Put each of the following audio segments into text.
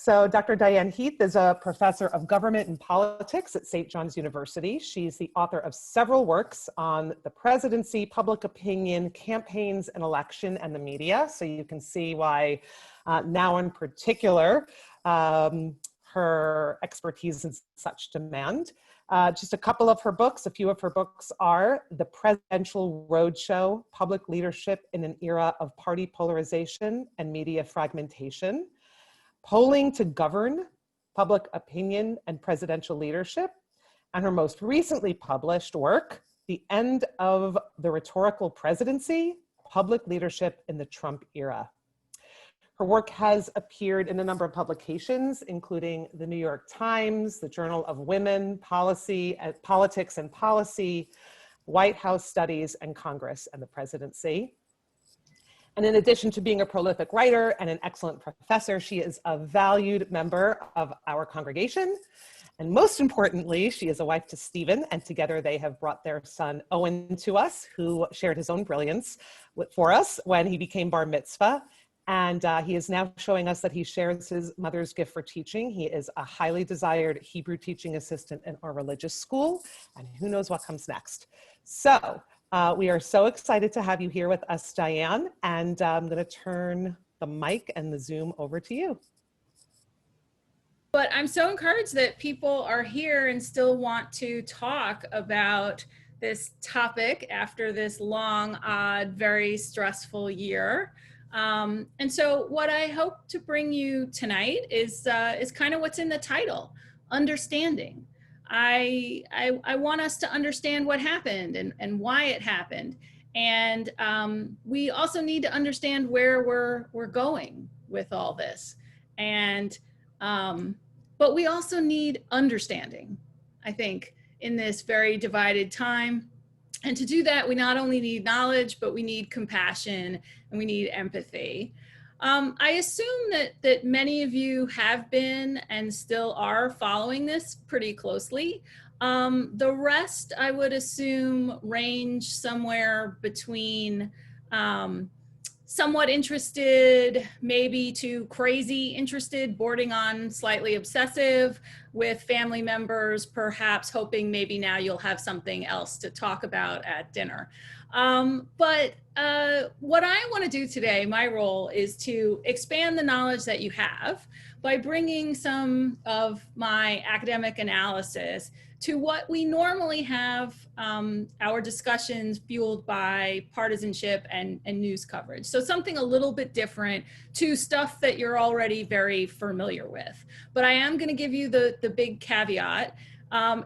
So Dr. Diane Heith is a professor of government and politics at St. John's University. She's the author of several works on the presidency, public opinion, campaigns, and election and the media. So you can see why now in particular, her expertise is such demand. Just a couple of her books, a few of her books are The Presidential Roadshow, Public Leadership in an Era of Party Polarization and Media Fragmentation, Polling to Govern, Public Opinion and Presidential Leadership, and her most recently published work, The End of the Rhetorical Presidency, Public Leadership in the Trump Era. Her work has appeared in a number of publications, including the New York Times, the Journal of Women, Politics and Policy, White House Studies, and Congress and the Presidency. And in addition to being a prolific writer and an excellent professor, she is a valued member of our congregation. And most importantly, she is a wife to Stephen, and together they have brought their son Owen to us, who shared his own brilliance for us when he became bar mitzvah. And he is now showing us that he shares his mother's gift for teaching. He is a highly desired Hebrew teaching assistant in our religious school, and who knows what comes next. So we are so excited to have you here with us, Diane, and I'm going to turn the mic and the Zoom over to you. But I'm so encouraged that people are here and still want to talk about this topic after this long, odd, very stressful year. And so what I hope to bring you tonight is kind of what's in the title, understanding. I want us to understand what happened and why it happened. And we also need to understand where we're going with all this. And but we also need understanding, I think, in this very divided time. And to do that, we not only need knowledge, but we need compassion and we need empathy. I assume that many of you have been and still are following this pretty closely. The rest, I would assume, range somewhere between somewhat interested, maybe to crazy interested, bordering on slightly obsessive, with family members perhaps hoping maybe now you'll have something else to talk about at dinner. But what I want to do today, my role, is to expand the knowledge that you have by bringing some of my academic analysis to what we normally have our discussions fueled by partisanship and news coverage. So something a little bit different to stuff that you're already very familiar with. But I am going to give you the big caveat.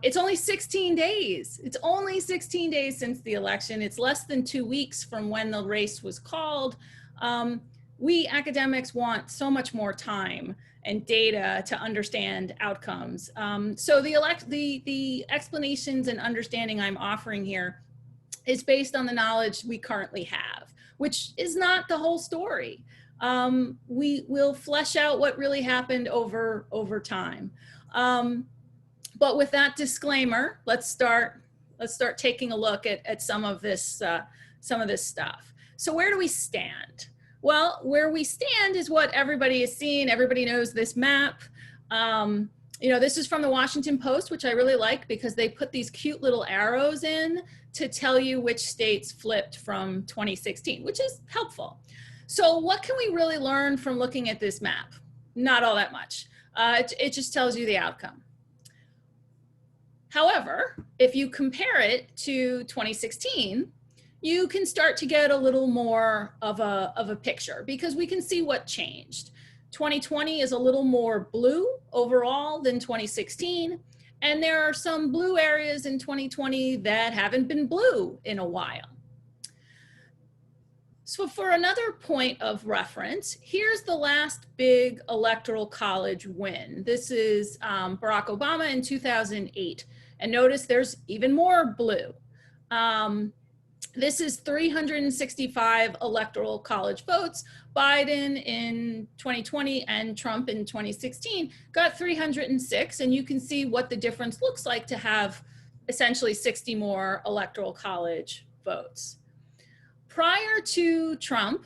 It's only 16 days. It's only 16 days since the election. It's less than 2 weeks from when the race was called. We academics want so much more time and data to understand outcomes. So the explanations and understanding I'm offering here is based on the knowledge we currently have, which is not the whole story. We will flesh out what really happened over time. But with that disclaimer, let's start taking a look at some of this stuff. So where do we stand? Well, where we stand is what everybody has seen. Everybody knows this map. You know, this is from the Washington Post, which I really like because they put these cute little arrows in to tell you which states flipped from 2016, which is helpful. So what can we really learn from looking at this map? Not all that much. It just tells you the outcome. However, if you compare it to 2016, you can start to get a little more of a picture because we can see what changed. 2020 is a little more blue overall than 2016, and there are some blue areas in 2020 that haven't been blue in a while. So for another point of reference, here's the last big electoral college win. This is Barack Obama in 2008. And notice there's even more blue. This is 365 electoral college votes. Biden in 2020 and Trump in 2016 got 306. And you can see what the difference looks like to have essentially 60 more electoral college votes. Prior to Trump,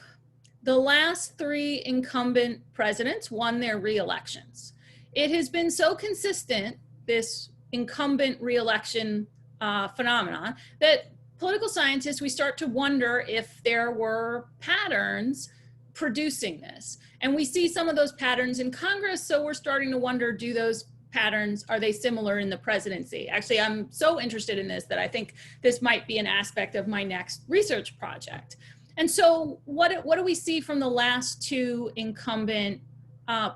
the last 3 incumbent presidents won their re-elections. It has been so consistent, this incumbent re-election phenomenon, that political scientists, we start to wonder if there were patterns producing this. And we see some of those patterns in Congress, so we're starting to wonder, do those patterns, are they similar in the presidency? Actually, I'm so interested in this that I think this might be an aspect of my next research project. And so what do we see from the last 2 incumbent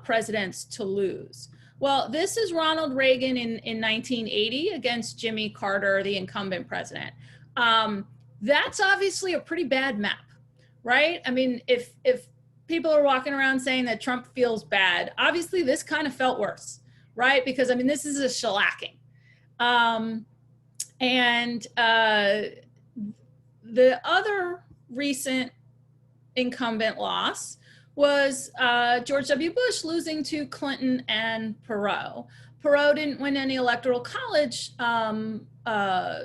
presidents to lose? Well, this is Ronald Reagan in 1980 against Jimmy Carter, the incumbent president. That's obviously a pretty bad map, right? I mean, if people are walking around saying that Trump feels bad, obviously this kind of felt worse, right? Because, I mean, this is a shellacking. The other recent incumbent loss was George W. Bush losing to Clinton and Perot. Perot didn't win any electoral college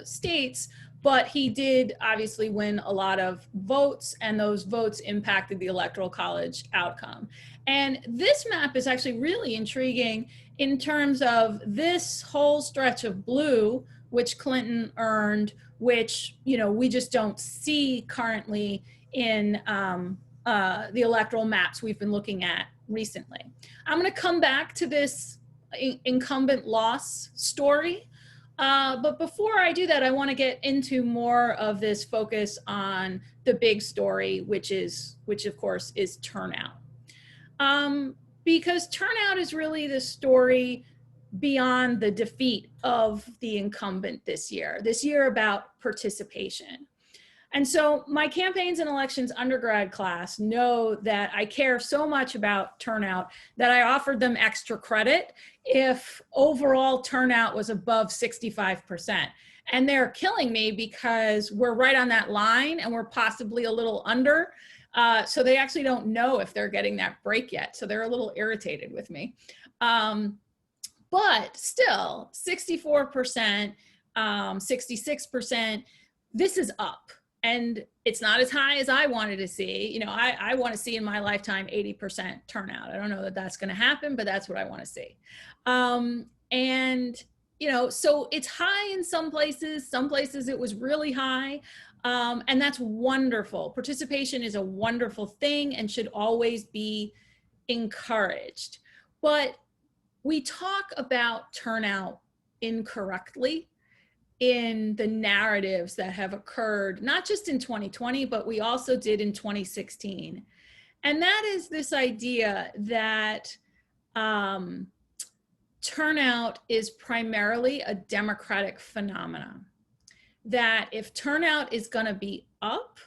states, but he did obviously win a lot of votes, and those votes impacted the electoral college outcome. And this map is actually really intriguing in terms of this whole stretch of blue, which Clinton earned, which, you know, we just don't see currently in the electoral maps we've been looking at recently. I'm going to come back to this incumbent loss story. But before I do that, I want to get into more of this focus on the big story, which of course is turnout. Because turnout is really the story beyond the defeat of the incumbent this year about participation. And so my campaigns and elections undergrad class know that I care so much about turnout that I offered them extra credit if overall turnout was above 65%. And they're killing me because we're right on that line and we're possibly a little under. So they actually don't know if they're getting that break yet. So they're a little irritated with me. But still, 64%, 66%, this is up. And it's not as high as I wanted to see. You know, I want to see in my lifetime 80% turnout. I don't know that that's going to happen, but that's what I want to see. And, you know, so it's high in some places it was really high. And that's wonderful. Participation is a wonderful thing and should always be encouraged. But we talk about turnout incorrectly in the narratives that have occurred, not just in 2020, but we also did in 2016. And that is this idea that turnout is primarily a Democratic phenomenon. That if turnout is going to be up,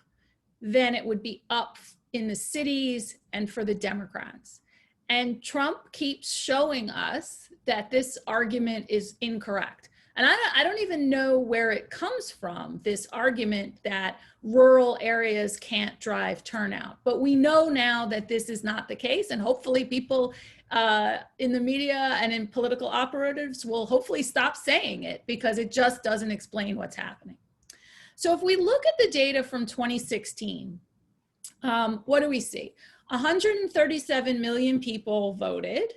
then it would be up in the cities and for the Democrats. And Trump keeps showing us that this argument is incorrect. And I don't even know where it comes from, this argument that rural areas can't drive turnout. But we know now that this is not the case, and hopefully people in the media and in political operatives will hopefully stop saying it, because it just doesn't explain what's happening. So if we look at the data from 2016, what do we see? 137 million people voted,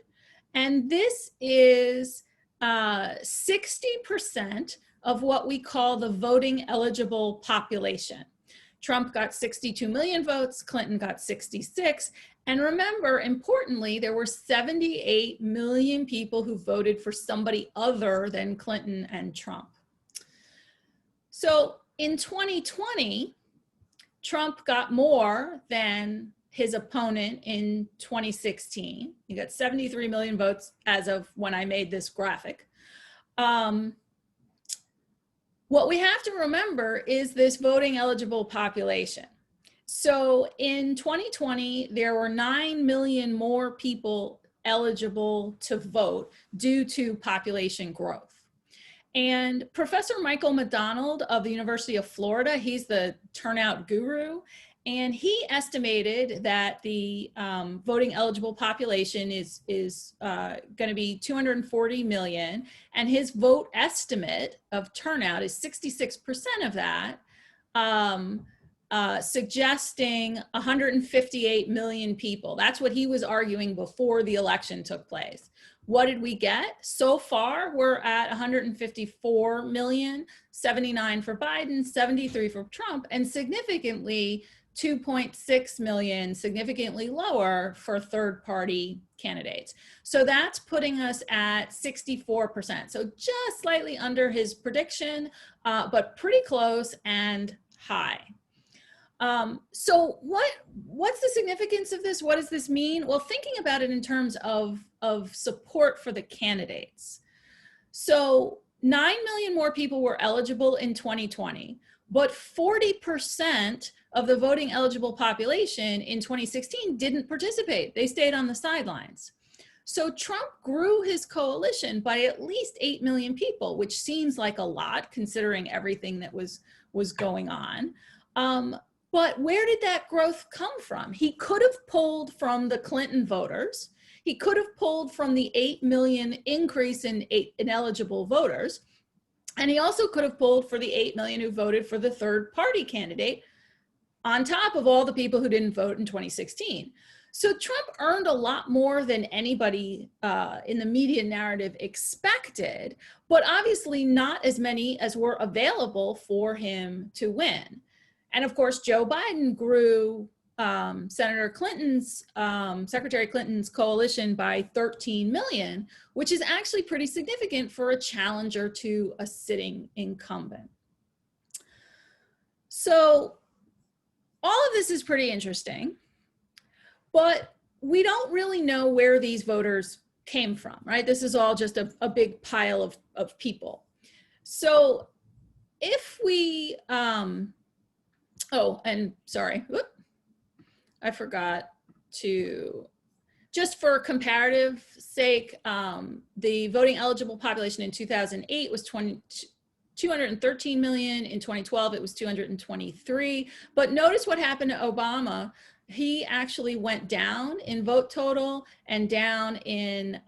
and this is 60% of what we call the voting eligible population. Trump got 62 million votes, Clinton got 66. And remember, importantly, there were 78 million people who voted for somebody other than Clinton and Trump. So in 2020, Trump got more than his opponent in 2016. He got 73 million votes as of when I made this graphic. What we have to remember is this voting eligible population. So in 2020, there were 9 million more people eligible to vote due to population growth. And Professor Michael McDonald of the University of Florida, he's the turnout guru, and he estimated that the voting eligible population is going to be 240 million, and his vote estimate of turnout is 66% of that suggesting 158 million people. That's what he was arguing before the election took place. What did we get? So far, we're at 154 million, 79 for Biden, 73 for Trump, and significantly 2.6 million, significantly lower for third-party candidates. So that's putting us at 64%. So just slightly under his prediction, but pretty close and high. So what's the significance of this? What does this mean? Well, thinking about it in terms of support for the candidates. So 9 million more people were eligible in 2020, but 40% of the voting eligible population in 2016 didn't participate. They stayed on the sidelines. So Trump grew his coalition by at least 8 million people, which seems like a lot considering everything that was going on. But where did that growth come from? He could have pulled from the Clinton voters. He could have pulled from the 8 million increase in ineligible voters. And he also could have pulled for the 8 million who voted for the third party candidate on top of all the people who didn't vote in 2016. So Trump earned a lot more than anybody in the media narrative expected, but obviously not as many as were available for him to win. And of course, Joe Biden grew Secretary Clinton's coalition by 13 million, which is actually pretty significant for a challenger to a sitting incumbent. So all of this is pretty interesting, but we don't really know where these voters came from, right? This is all just a big pile of people. So if we, oh, and sorry, whoop, I forgot to, just for comparative sake, the voting eligible population in 2008 was 213 million. In 2012, it was 223. But notice what happened to Obama. He actually went down in vote total and down in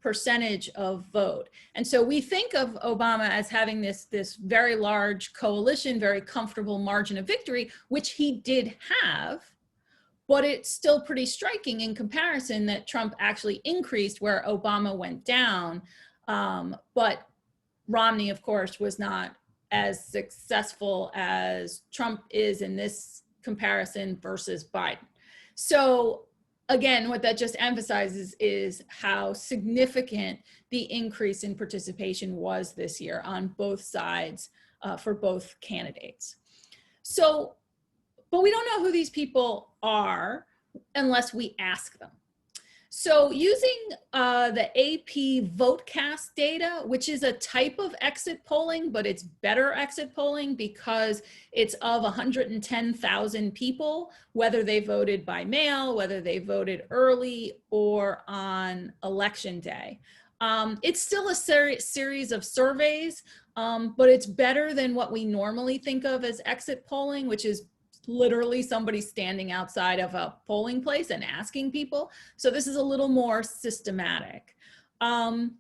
percentage of vote. And so we think of Obama as having this very large coalition, very comfortable margin of victory, which he did have, but it's still pretty striking in comparison that Trump actually increased where Obama went down. But Romney, of course, was not as successful as Trump is in this comparison versus Biden. So again, what that just emphasizes is how significant the increase in participation was this year on both sides for both candidates. So, but we don't know who these people are unless we ask them. So using the AP VoteCast data, which is a type of exit polling, but it's better exit polling because it's of 110,000 people, whether they voted by mail, whether they voted early or on election day. It's still a series of surveys, but it's better than what we normally think of as exit polling, which is literally somebody standing outside of a polling place and asking people. So this is a little more systematic. And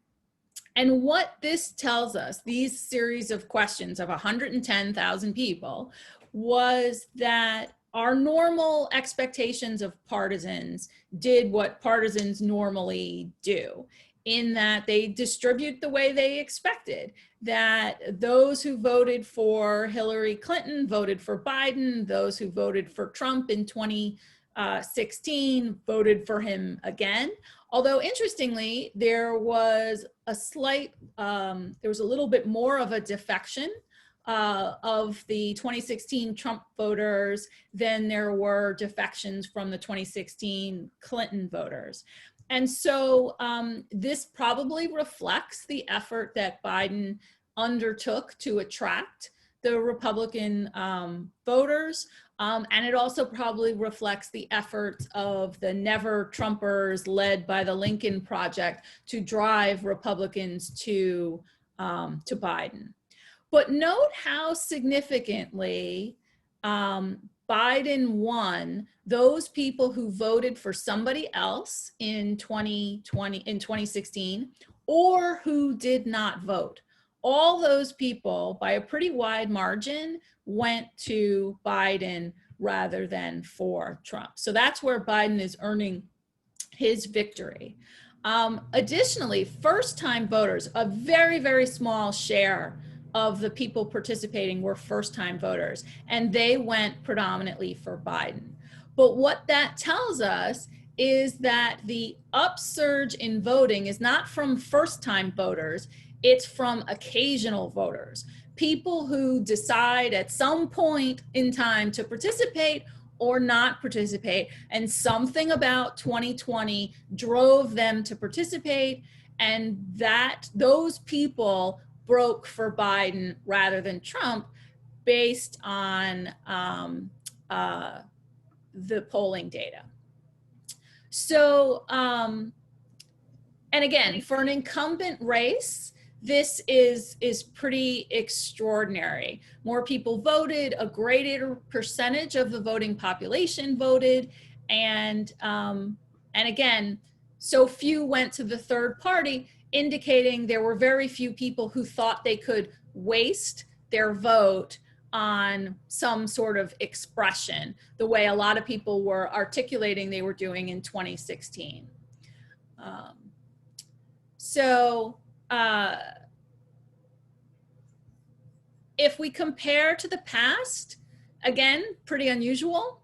what this tells us, these series of questions of 110,000 people, was that our normal expectations of partisans did what partisans normally do, in that they distribute the way they expected, that those who voted for Hillary Clinton voted for Biden, those who voted for Trump in 2016 voted for him again. Although interestingly, there was a slight, there was a little bit more of a defection of the 2016 Trump voters than there were defections from the 2016 Clinton voters. And so this probably reflects the effort that Biden undertook to attract the Republican voters. And it also probably reflects the efforts of the Never Trumpers led by the Lincoln Project to drive Republicans to Biden. But note how significantly Biden won those people who voted for somebody else in 2016 or who did not vote. all those people, by a pretty wide margin, went to Biden rather than for Trump. So that's where Biden is earning his victory. Additionally, first-time voters, a very, very small share of the people participating were first-time voters, and they went predominantly for Biden. But what that tells us is that the upsurge in voting is not from first-time voters, it's from occasional voters, people who decide at some point in time to participate or not participate, and something about 2020 drove them to participate, and that those people broke for Biden rather than Trump based on the polling data. So, and again, for an incumbent race, this is pretty extraordinary. More people voted, a greater percentage of the voting population voted, and again, so few went to the third party, indicating there were very few people who thought they could waste their vote on some sort of expression, the way a lot of people were articulating they were doing in 2016. If we compare to the past, again, pretty unusual.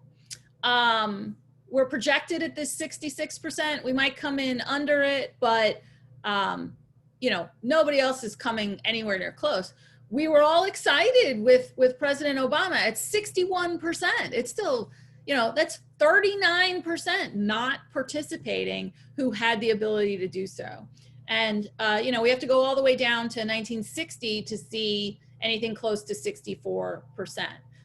We're projected at this 66%. We might come in under it, but you know, nobody else is coming anywhere near close. We were all excited with President Obama at 61%. It's still, you know, that's 39% not participating who had the ability to do so. And, you know, we have to go all the way down to 1960 to see anything close to 64%.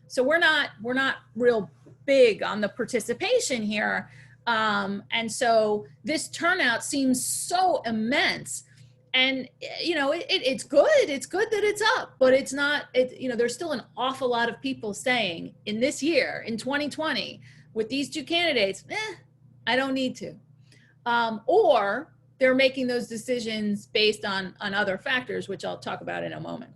So we're not real big on the participation here. And so this turnout seems so immense. And, you know, it's good. It's good that it's up, but it's not, you know, there's still an awful lot of people saying in this year, in 2020, with these two candidates, I don't need to. Or they're making those decisions based on other factors, which I'll talk about in a moment.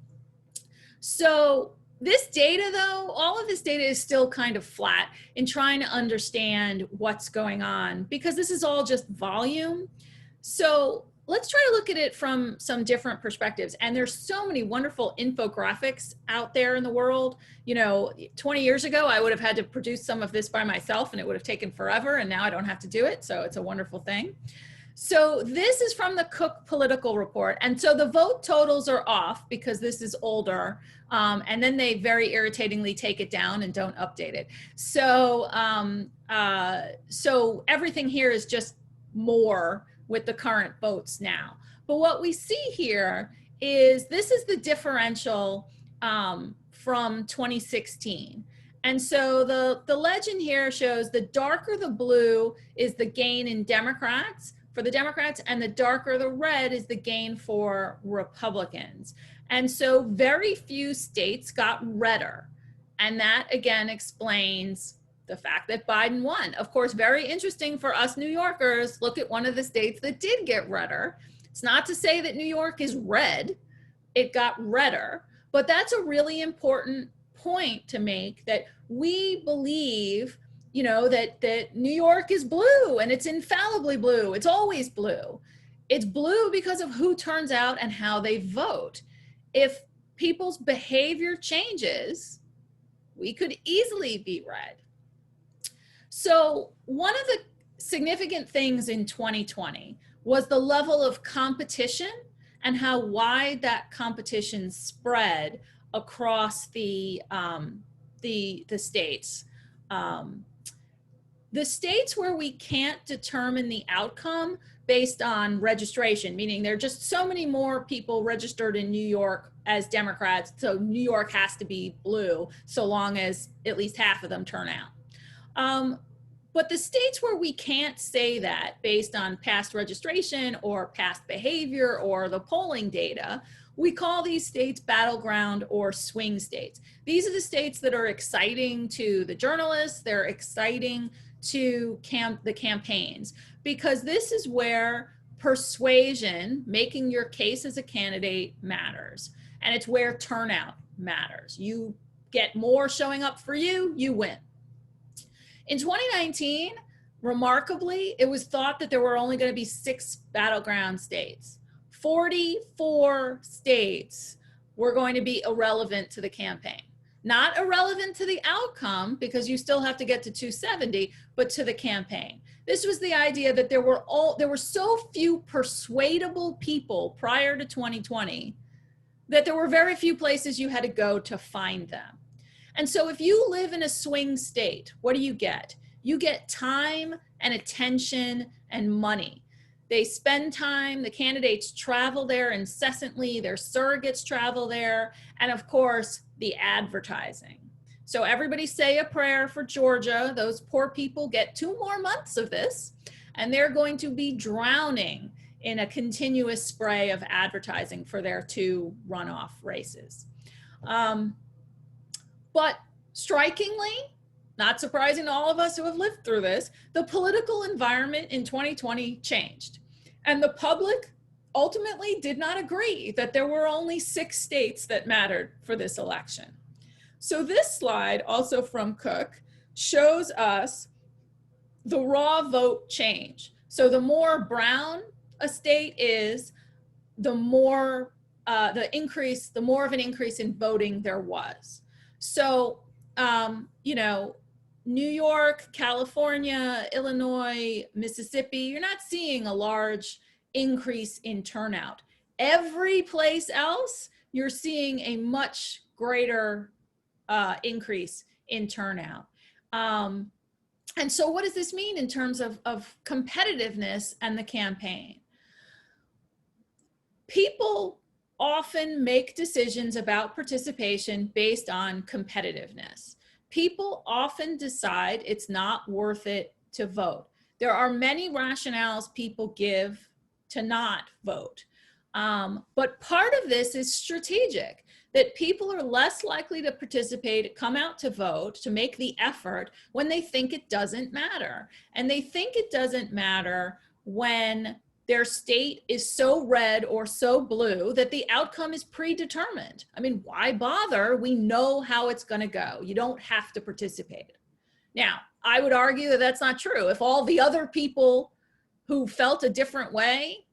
So this data, though, all of this data is still kind of flat in trying to understand what's going on, because this is all just volume. So let's try to look at it from some different perspectives. And there's so many wonderful infographics out there in the world. You know, 20 years ago, I would have had to produce some of this by myself and it would have taken forever. And now I don't have to do it. So it's a wonderful thing. So this is from the Cook Political Report. And so the vote totals are off because this is older. And then they very irritatingly take it down and don't update it. So, so everything here is just more with the current votes now. But what we see here is this is the differential from 2016. And so the legend here shows the darker the blue is the gain in Democrats, for the Democrats, and the darker the red is the gain for Republicans. And so very few states got redder. And that again explains the fact that Biden won. Of course, very interesting for us New Yorkers, look at one of the states that did get redder. It's not to say that New York is red, it got redder, but that's a really important point to make, that we believe, you know, that New York is blue and it's infallibly blue. It's always blue. It's blue because of who turns out and how they vote. If people's behavior changes, we could easily be red. So one of the significant things in 2020 was the level of competition and how wide that competition spread across the states. The states where we can't determine the outcome based on registration, meaning there are just so many more people registered in New York as Democrats, so New York has to be blue so long as at least half of them turn out. But the states where we can't say that based on past registration or past behavior or the polling data, we call these states battleground or swing states. These are the states that are exciting to the journalists, they're exciting to the campaigns, because this is where persuasion, making your case as a candidate, matters. And it's where turnout matters. You get more showing up for you, you win. In 2019, remarkably, it was thought that there were only going to be 6 battleground states. 44 states were going to be irrelevant to the campaign. Not irrelevant to the outcome, because you still have to get to 270, but to the campaign. This was the idea that there were so few persuadable people prior to 2020 that there were very few places you had to go to find them. And so if you live in a swing state, what do you get? You get time and attention and money. They spend time, the candidates travel there incessantly, their surrogates travel there, and of course, the advertising. So everybody say a prayer for Georgia. Those poor people get 2 more months of this, and they're going to be drowning in a continuous spray of advertising for their 2 runoff races. But strikingly, not surprising to all of us who have lived through this, the political environment in 2020 changed. And the public ultimately did not agree that there were only 6 states that mattered for this election. So this slide, also from Cook, shows us the raw vote change. So the more brown a state is, the more of an increase in voting there was. So, you know, New York, California, Illinois, Mississippi, you're not seeing a large increase in turnout. Every place else, you're seeing a much greater increase in turnout. And so what does this mean in terms of competitiveness and the campaign? People often make decisions about participation based on competitiveness. People often decide it's not worth it to vote. There are many rationales people give to not vote. But part of this is strategic, that people are less likely to participate, come out to vote, to make the effort when they think it doesn't matter. And they think it doesn't matter when their state is so red or so blue that the outcome is predetermined. I mean, why bother? We know how it's going to go. You don't have to participate. Now, I would argue that that's not true. If all the other people who felt a different way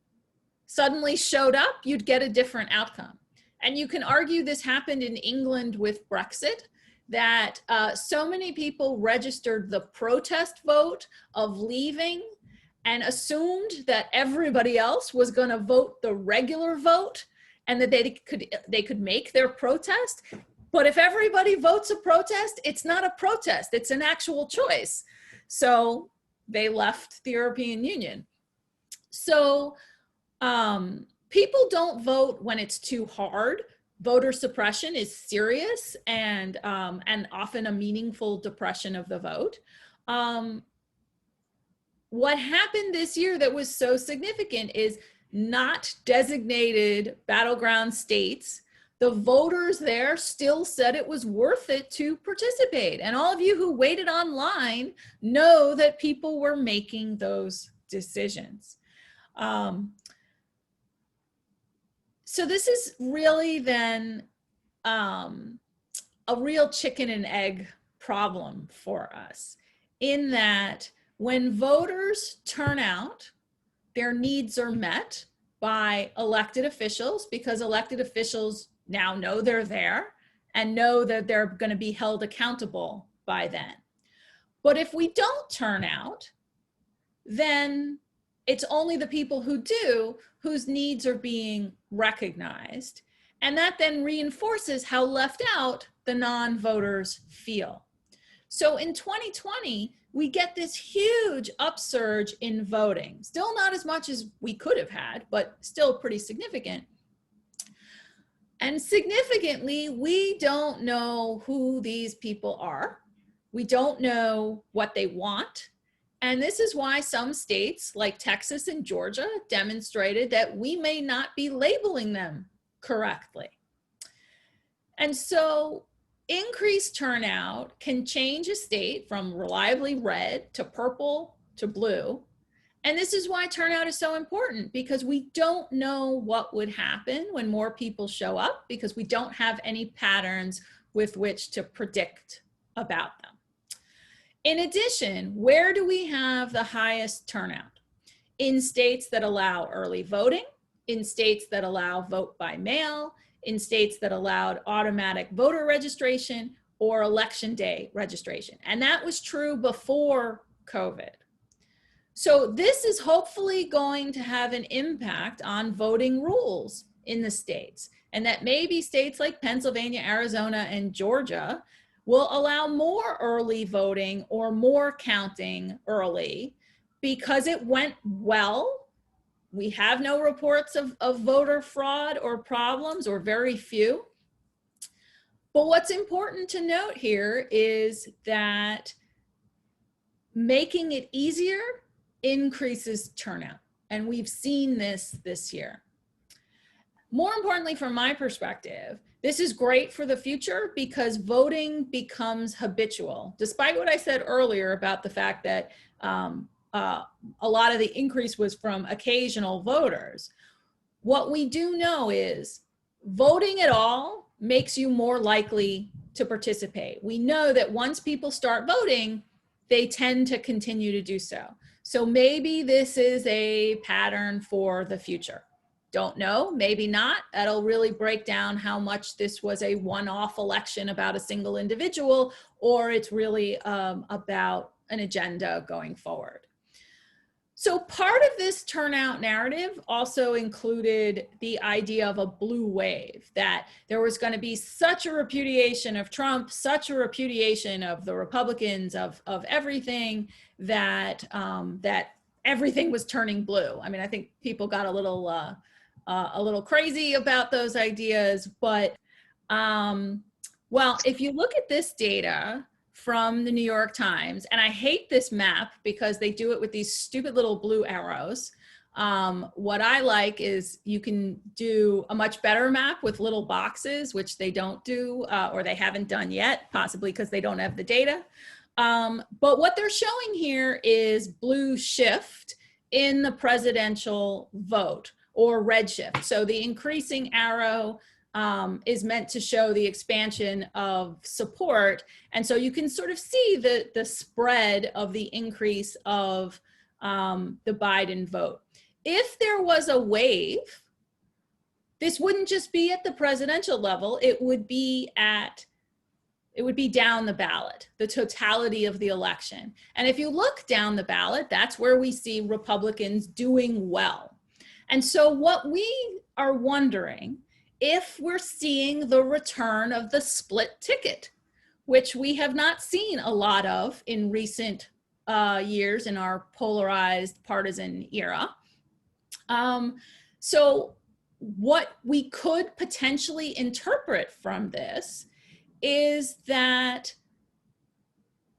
suddenly showed up, you'd get a different outcome. And you can argue this happened in England with Brexit, that so many people registered the protest vote of leaving and assumed that everybody else was going to vote the regular vote and that they could make their protest. But if everybody votes a protest, it's not a protest, it's an actual choice. So they left the European Union. So people don't vote when it's too hard. Voter suppression is serious and often a meaningful depression of the vote. What happened this year that was so significant is not designated battleground states. The voters there still said it was worth it to participate. And all of you who waited online know that people were making those decisions. So this is really then a real chicken and egg problem for us, in that when voters turn out, their needs are met by elected officials, because elected officials now know they're there and know that they're going to be held accountable by then. But if we don't turn out, then it's only the people who do whose needs are being recognized. And that then reinforces how left out the non-voters feel. So in 2020, we get this huge upsurge in voting. Still not as much as we could have had, but still pretty significant. And significantly, we don't know who these people are. We don't know what they want. And this is why some states like Texas and Georgia demonstrated that we may not be labeling them correctly. And so increased turnout can change a state from reliably red to purple to blue. And this is why turnout is so important, because we don't know what would happen when more people show up, because we don't have any patterns with which to predict about them. In addition, where do we have the highest turnout? In states that allow early voting, in states that allow vote by mail, in states that allowed automatic voter registration or election day registration. And that was true before COVID. So this is hopefully going to have an impact on voting rules in the states, and that maybe states like Pennsylvania, Arizona, and Georgia will allow more early voting or more counting early because it went well. We have no reports of voter fraud or problems, or very few. But what's important to note here is that making it easier increases turnout. And we've seen this year. More importantly, from my perspective, this is great for the future because voting becomes habitual. Despite what I said earlier about the fact that a lot of the increase was from occasional voters, what we do know is voting at all makes you more likely to participate. We know that once people start voting, they tend to continue to do so. So maybe this is a pattern for the future. Don't know, maybe not. That'll really break down how much this was a one-off election about a single individual, or it's really about an agenda going forward. So part of this turnout narrative also included the idea of a blue wave, that there was going to be such a repudiation of Trump, such a repudiation of the Republicans, of everything, that that everything was turning blue. I mean, I think people got a little crazy about those ideas, but well, if you look at this data from the New York Times, and I hate this map because they do it with these stupid little blue arrows. What I like is you can do a much better map with little boxes, which they don't do, or they haven't done yet, possibly because they don't have the data. But what they're showing here is blue shift in the presidential vote, or red shift. So the increasing arrow is meant to show the expansion of support. And so you can sort of see the spread of the increase of the Biden vote. If there was a wave, this wouldn't just be at the presidential level, it would be down the ballot, the totality of the election. And if you look down the ballot, that's where we see Republicans doing well. And so what we are wondering, if we're seeing the return of the split ticket, which we have not seen a lot of in recent years in our polarized partisan era. So what we could potentially interpret from this is that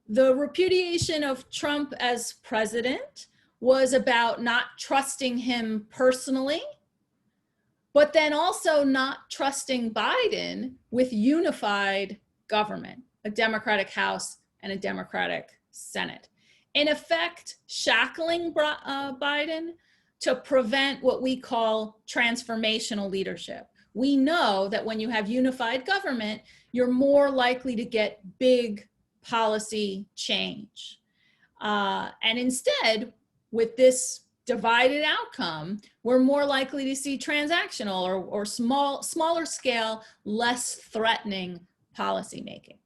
the repudiation of Trump as president was about not trusting him personally, but then also not trusting Biden with unified government, a Democratic House and a Democratic Senate. In effect, shackling Biden to prevent what we call transformational leadership. We know that when you have unified government, you're more likely to get big policy change. And instead, with this divided outcome, we're more likely to see transactional or smaller scale, less threatening policymaking.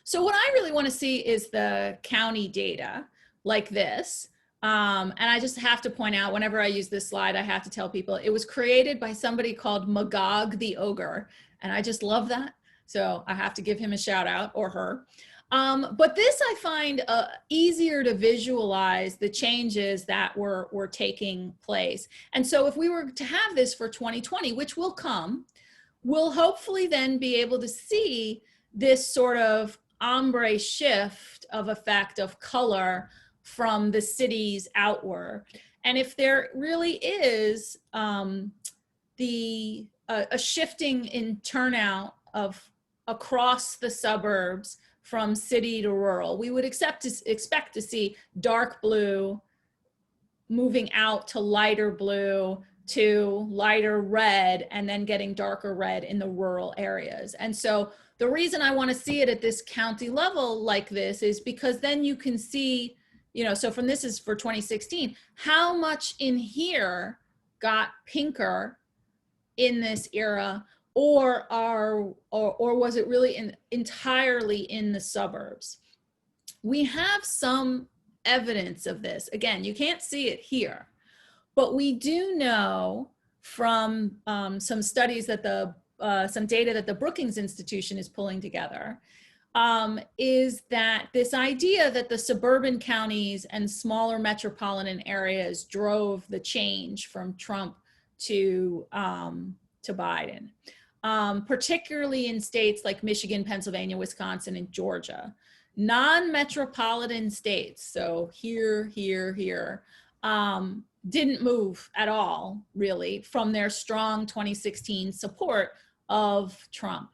So what I really want to see is the county data like this. And I just have to point out, whenever I use this slide, I have to tell people it was created by somebody called Magog the Ogre. And I just love that. So I have to give him a shout out, or her. But this I find easier to visualize the changes that were taking place. And so if we were to have this for 2020, which will come, we'll hopefully then be able to see this sort of ombre shift of effect of color from the cities outward. And if there really is a shifting in turnout of across the suburbs from city to rural, we would expect to see dark blue moving out to lighter blue to lighter red and then getting darker red in the rural areas. And so the reason I want to see it at this county level like this is because then you can see, so from this is for 2016, how much in here got pinker in this era, or was it really entirely in the suburbs? We have some evidence of this. Again, you can't see it here, but we do know from some studies that some data that the Brookings Institution is pulling together, is that this idea that the suburban counties and smaller metropolitan areas drove the change from Trump to Biden, particularly in states like Michigan, Pennsylvania, Wisconsin, and Georgia. Non-metropolitan states, so here, didn't move at all, really, from their strong 2016 support of Trump.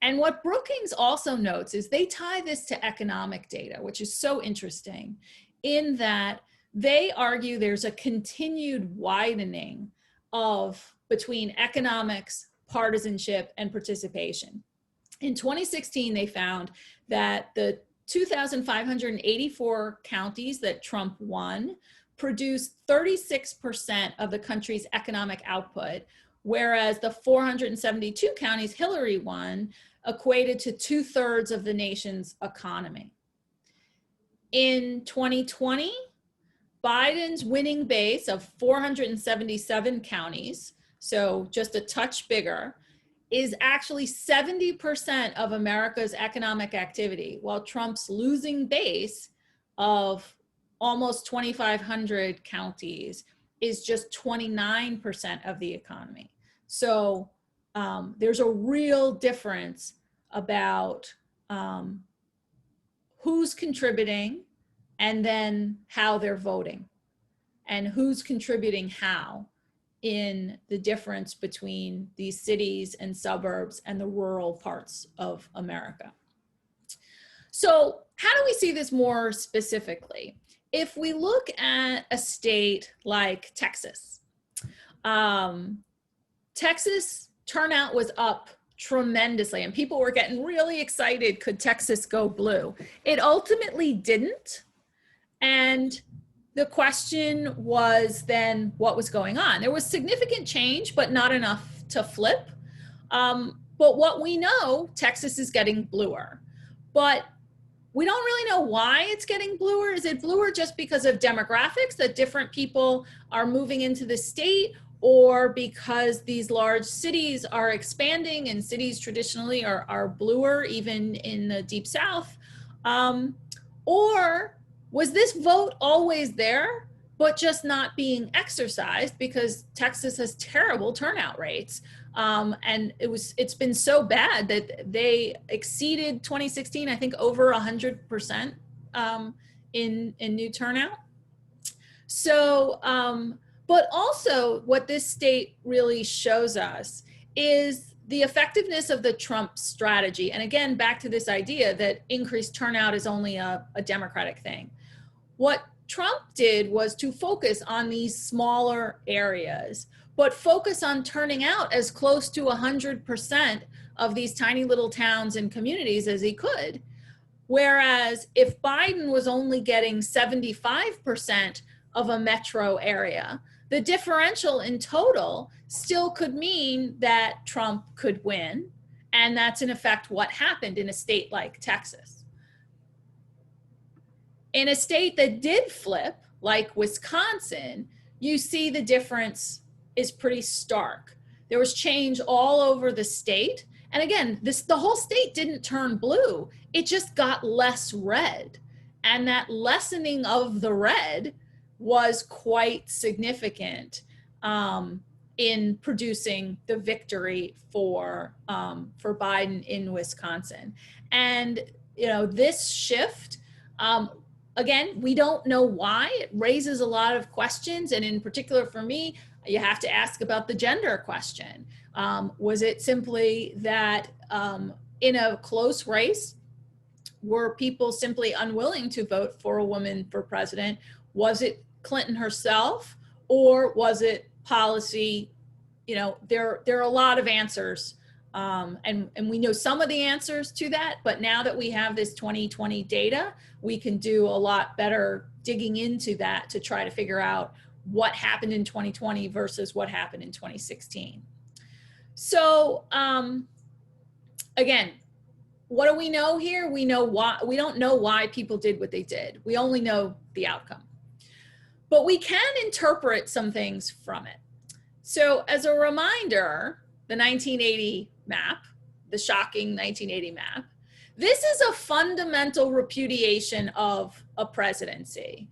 And what Brookings also notes is they tie this to economic data, which is so interesting, in that they argue there's a continued widening between economics, partisanship, and participation. In 2016, they found that the 2,584 counties that Trump won produced 36% of the country's economic output, whereas the 472 counties Hillary won equated to 2/3 of the nation's economy. In 2020, Biden's winning base of 477 counties, so just a touch bigger, is actually 70% of America's economic activity, while Trump's losing base of almost 2,500 counties is just 29% of the economy. So there's a real difference about who's contributing and then how they're voting, and who's contributing how in the difference between these cities and suburbs and the rural parts of America. So how do we see this more specifically? If we look at a state like Texas, Texas turnout was up tremendously and people were getting really excited. Could Texas go blue? It ultimately didn't. And the question was then what was going on? There was significant change, but not enough to flip. But what we know, Texas is getting bluer. But we don't really know why it's getting bluer. Is it bluer just because of demographics, that different people are moving into the state, or because these large cities are expanding, and cities traditionally are bluer even in the Deep South? Or was this vote always there, but just not being exercised because Texas has terrible turnout rates? And it's been so bad that they exceeded 2016, I think over 100% in new turnout. So, but also what this state really shows us is the effectiveness of the Trump strategy. And again, back to this idea that increased turnout is only a Democratic thing. What Trump did was to focus on these smaller areas, but focus on turning out as close to 100% of these tiny little towns and communities as he could. Whereas if Biden was only getting 75% of a metro area, the differential in total still could mean that Trump could win. And that's in effect what happened in a state like Texas. In a state that did flip, like Wisconsin, you see the difference is pretty stark. There was change all over the state. And again, the whole state didn't turn blue. It just got less red. And that lessening of the red was quite significant in producing the victory for Biden in Wisconsin. And this shift, again, we don't know why. It raises a lot of questions. And in particular for me, you have to ask about the gender question. Was it simply that in a close race, were people simply unwilling to vote for a woman for president? Was it Clinton herself, or was it policy? You know, there are a lot of answers, and we know some of the answers to that, but now that we have this 2020 data, we can do a lot better digging into that to try to figure out what happened in 2020 versus what happened in 2016. So again, what do we know here? We know why. We don't know why people did what they did. We only know the outcome. But we can interpret some things from it. So as a reminder, the 1980 map, the shocking 1980 map, this is a fundamental repudiation of a presidency.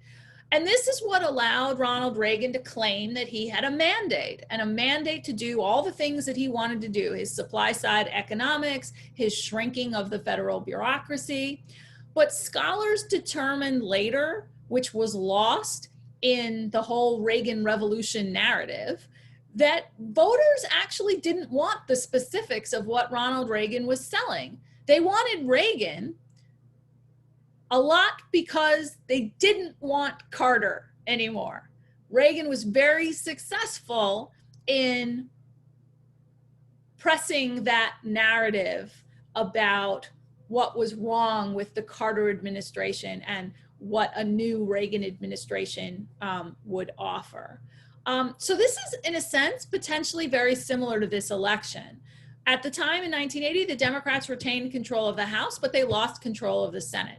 And this is what allowed Ronald Reagan to claim that he had a mandate, and a mandate to do all the things that he wanted to do, his supply side economics, his shrinking of the federal bureaucracy. But scholars determined later, which was lost in the whole Reagan Revolution narrative, that voters actually didn't want the specifics of what Ronald Reagan was selling. They wanted Reagan a lot because they didn't want Carter anymore. Reagan was very successful in pressing that narrative about what was wrong with the Carter administration and what a new Reagan administration would offer. So this is, in a sense, potentially very similar to this election. At the time in 1980, the Democrats retained control of the House, but they lost control of the Senate.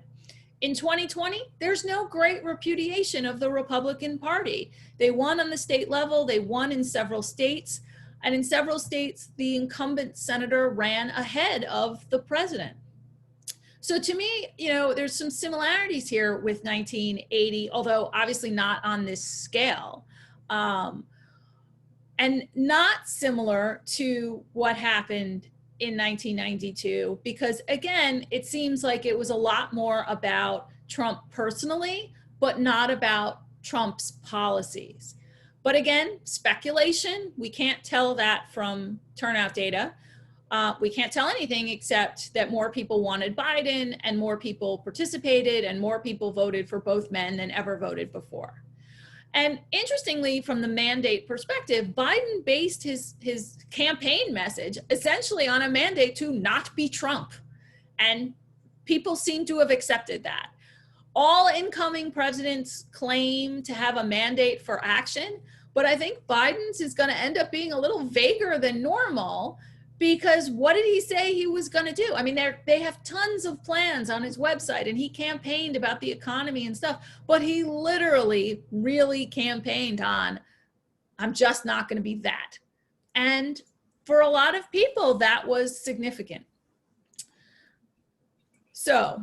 In 2020, there's no great repudiation of the Republican Party. They won on the state level, they won in several states, and in several states, the incumbent senator ran ahead of the president. So to me, you know, there's some similarities here with 1980, although obviously not on this scale, and not similar to what happened in 1992, because again, it seems like it was a lot more about Trump personally, but not about Trump's policies. But again, speculation, we can't tell that from turnout data. We can't tell anything except that more people wanted Biden and more people participated and more people voted for both men than ever voted before. And interestingly, from the mandate perspective, Biden based his campaign message essentially on a mandate to not be Trump. And people seem to have accepted that. All incoming presidents claim to have a mandate for action, but I think Biden's is going to end up being a little vaguer than normal, because what did he say he was going to do? I mean, they have tons of plans on his website, and he campaigned about the economy and stuff, but he literally really campaigned on, I'm just not going to be that. And for a lot of people, that was significant. So,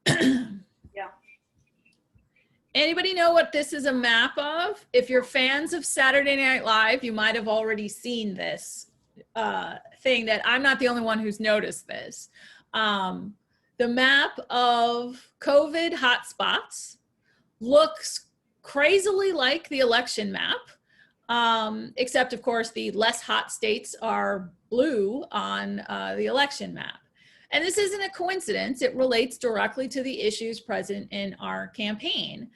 yeah. Anybody know what this is a map of? If you're fans of Saturday Night Live, you might have already seen this thing that I'm not the only one who's noticed this. The map of COVID hotspots looks crazily like the election map, except of course the less hot states are blue on the election map. And this isn't a coincidence. It relates directly to the issues present in our campaign.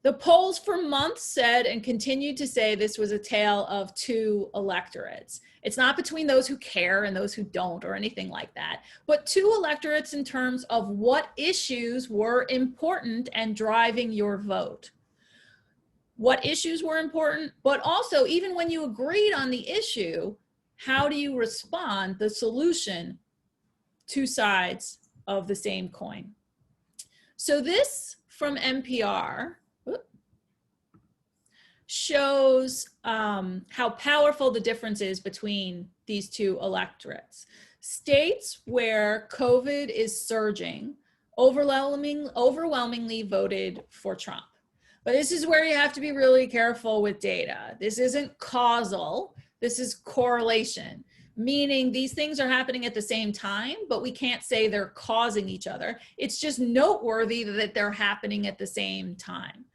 The polls for months said and continued to say this was a tale of two electorates. It's not between those who care and those who don't or anything like that, but two electorates in terms of what issues were important and driving your vote. What issues were important, but also even when you agreed on the issue, how do you respond, the solution, two sides of the same coin. So this from NPR shows how powerful the difference is between these two electorates. States where COVID is surging overwhelmingly voted for Trump. But this is where you have to be really careful with data. This isn't causal, this is correlation, meaning these things are happening at the same time, but we can't say they're causing each other. It's just noteworthy that they're happening at the same time.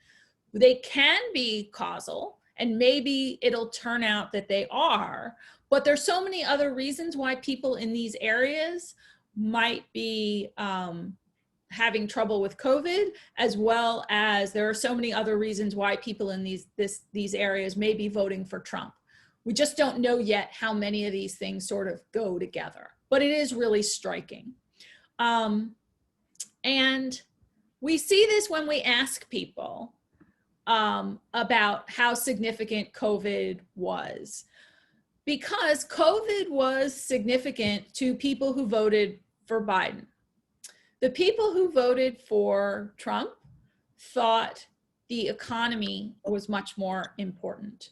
They can be causal, and maybe it'll turn out that they are, but there's so many other reasons why people in these areas might be having trouble with COVID, as well as there are so many other reasons why people in these areas may be voting for Trump. We just don't know yet how many of these things sort of go together, but it is really striking. And we see this when we ask people about how significant COVID was, because COVID was significant to people who voted for Biden. The people who voted for Trump thought the economy was much more important.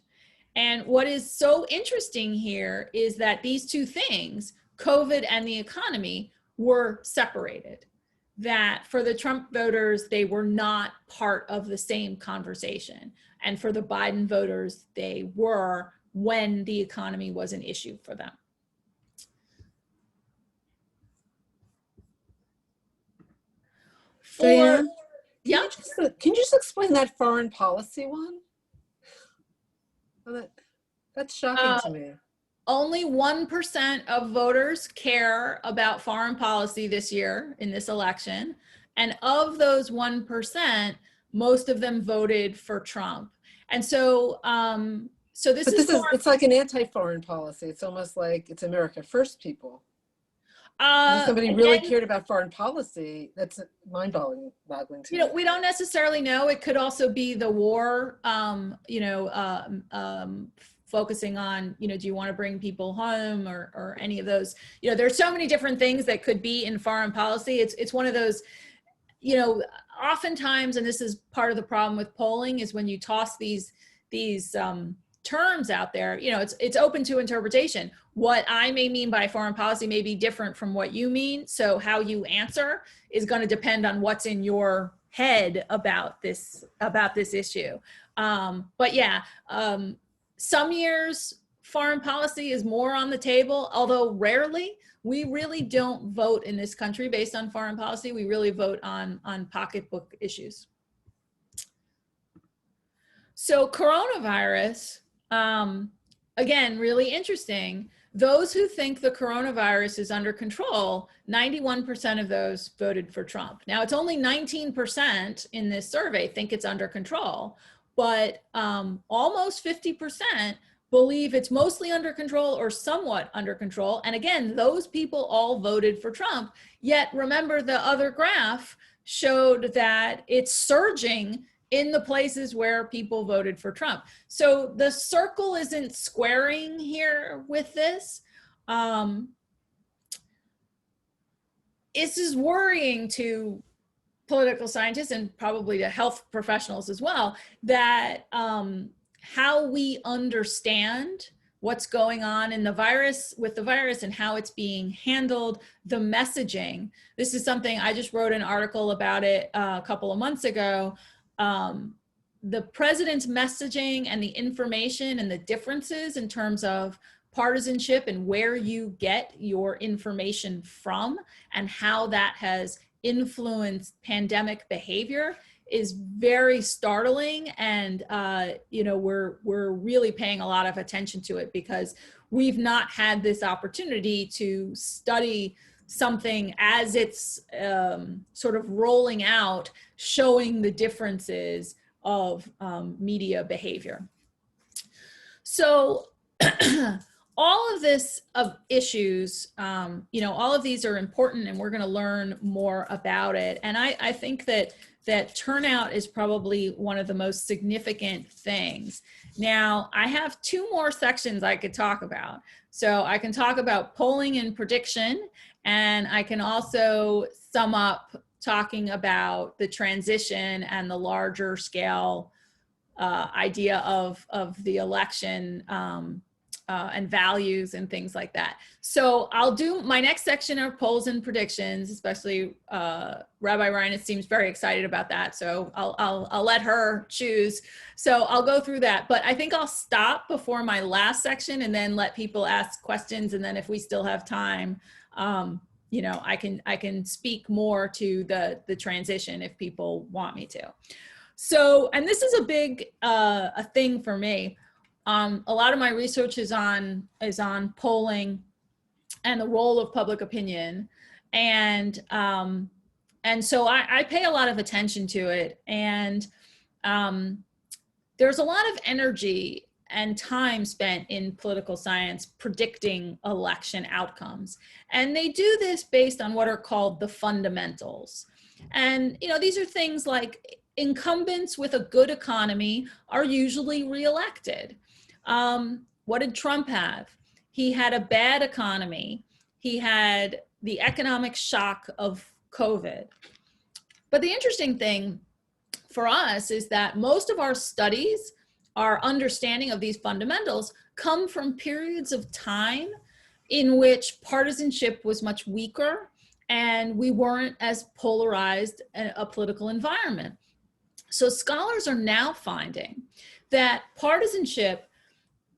And what is so interesting here is that these two things, COVID and the economy, were separated. That for the Trump voters, they were not part of the same conversation. And for the Biden voters, they were when the economy was an issue for them. Diane, yeah. Can you just explain that foreign policy one? Well, that's shocking to me. Only 1% of voters care about foreign policy this year in this election. And of those 1%, most of them voted for Trump. And so, it's like an anti-foreign policy. It's almost like it's America First people. If somebody really cared about foreign policy, that's mind-boggling to me. We don't necessarily know. It could also be the war, focusing on, do you want to bring people home or any of those? There's so many different things that could be in foreign policy. It's one of those, oftentimes, and this is part of the problem with polling, is when you toss these terms out there, it's open to interpretation. What I may mean by foreign policy may be different from what you mean. So how you answer is going to depend on what's in your head about this issue. But yeah, some years foreign policy is more on the table, although rarely. We really don't vote in this country based on foreign policy. We really vote on pocketbook issues. So coronavirus, again, really interesting. Those who think the coronavirus is under control, 91% of those voted for Trump. Now, it's only 19% in this survey think it's under control, but almost 50% believe it's mostly under control or somewhat under control. And again, those people all voted for Trump. Yet remember, the other graph showed that it's surging in the places where people voted for Trump. So the circle isn't squaring here with this. This is worrying to political scientists and probably to health professionals as well, that how we understand what's going on in with the virus and how it's being handled, the messaging. This is something I just wrote an article about it a couple of months ago. The president's messaging and the information and the differences in terms of partisanship and where you get your information from and how that has influenced pandemic behavior is very startling. And we're really paying a lot of attention to it because we've not had this opportunity to study something as it's sort of rolling out, showing the differences of media behavior. So all of this issues, all of these are important, and we're going to learn more about it. And I think that turnout is probably one of the most significant things. Now, I have two more sections I could talk about. So I can talk about polling and prediction, and I can also sum up talking about the transition and the larger scale idea of the election and values and things like that. So I'll do my next section of polls and predictions, especially Rabbi Reines seems very excited about that. So I'll let her choose. So I'll go through that, but I think I'll stop before my last section and then let people ask questions. And then if we still have time, I can speak more to the transition if people want me to. So, and this is a big a thing for me. A lot of my research is on polling and the role of public opinion, and And so I pay a lot of attention to it. And there's a lot of energy and time spent in political science predicting election outcomes. And they do this based on what are called the fundamentals. And, you know, these are things like incumbents with a good economy are usually reelected. What did Trump have? He had a bad economy. He had the economic shock of COVID. But the interesting thing for us is that most of our studies, our understanding of these fundamentals, come from periods of time in which partisanship was much weaker and we weren't as polarized a political environment. So scholars are now finding that partisanship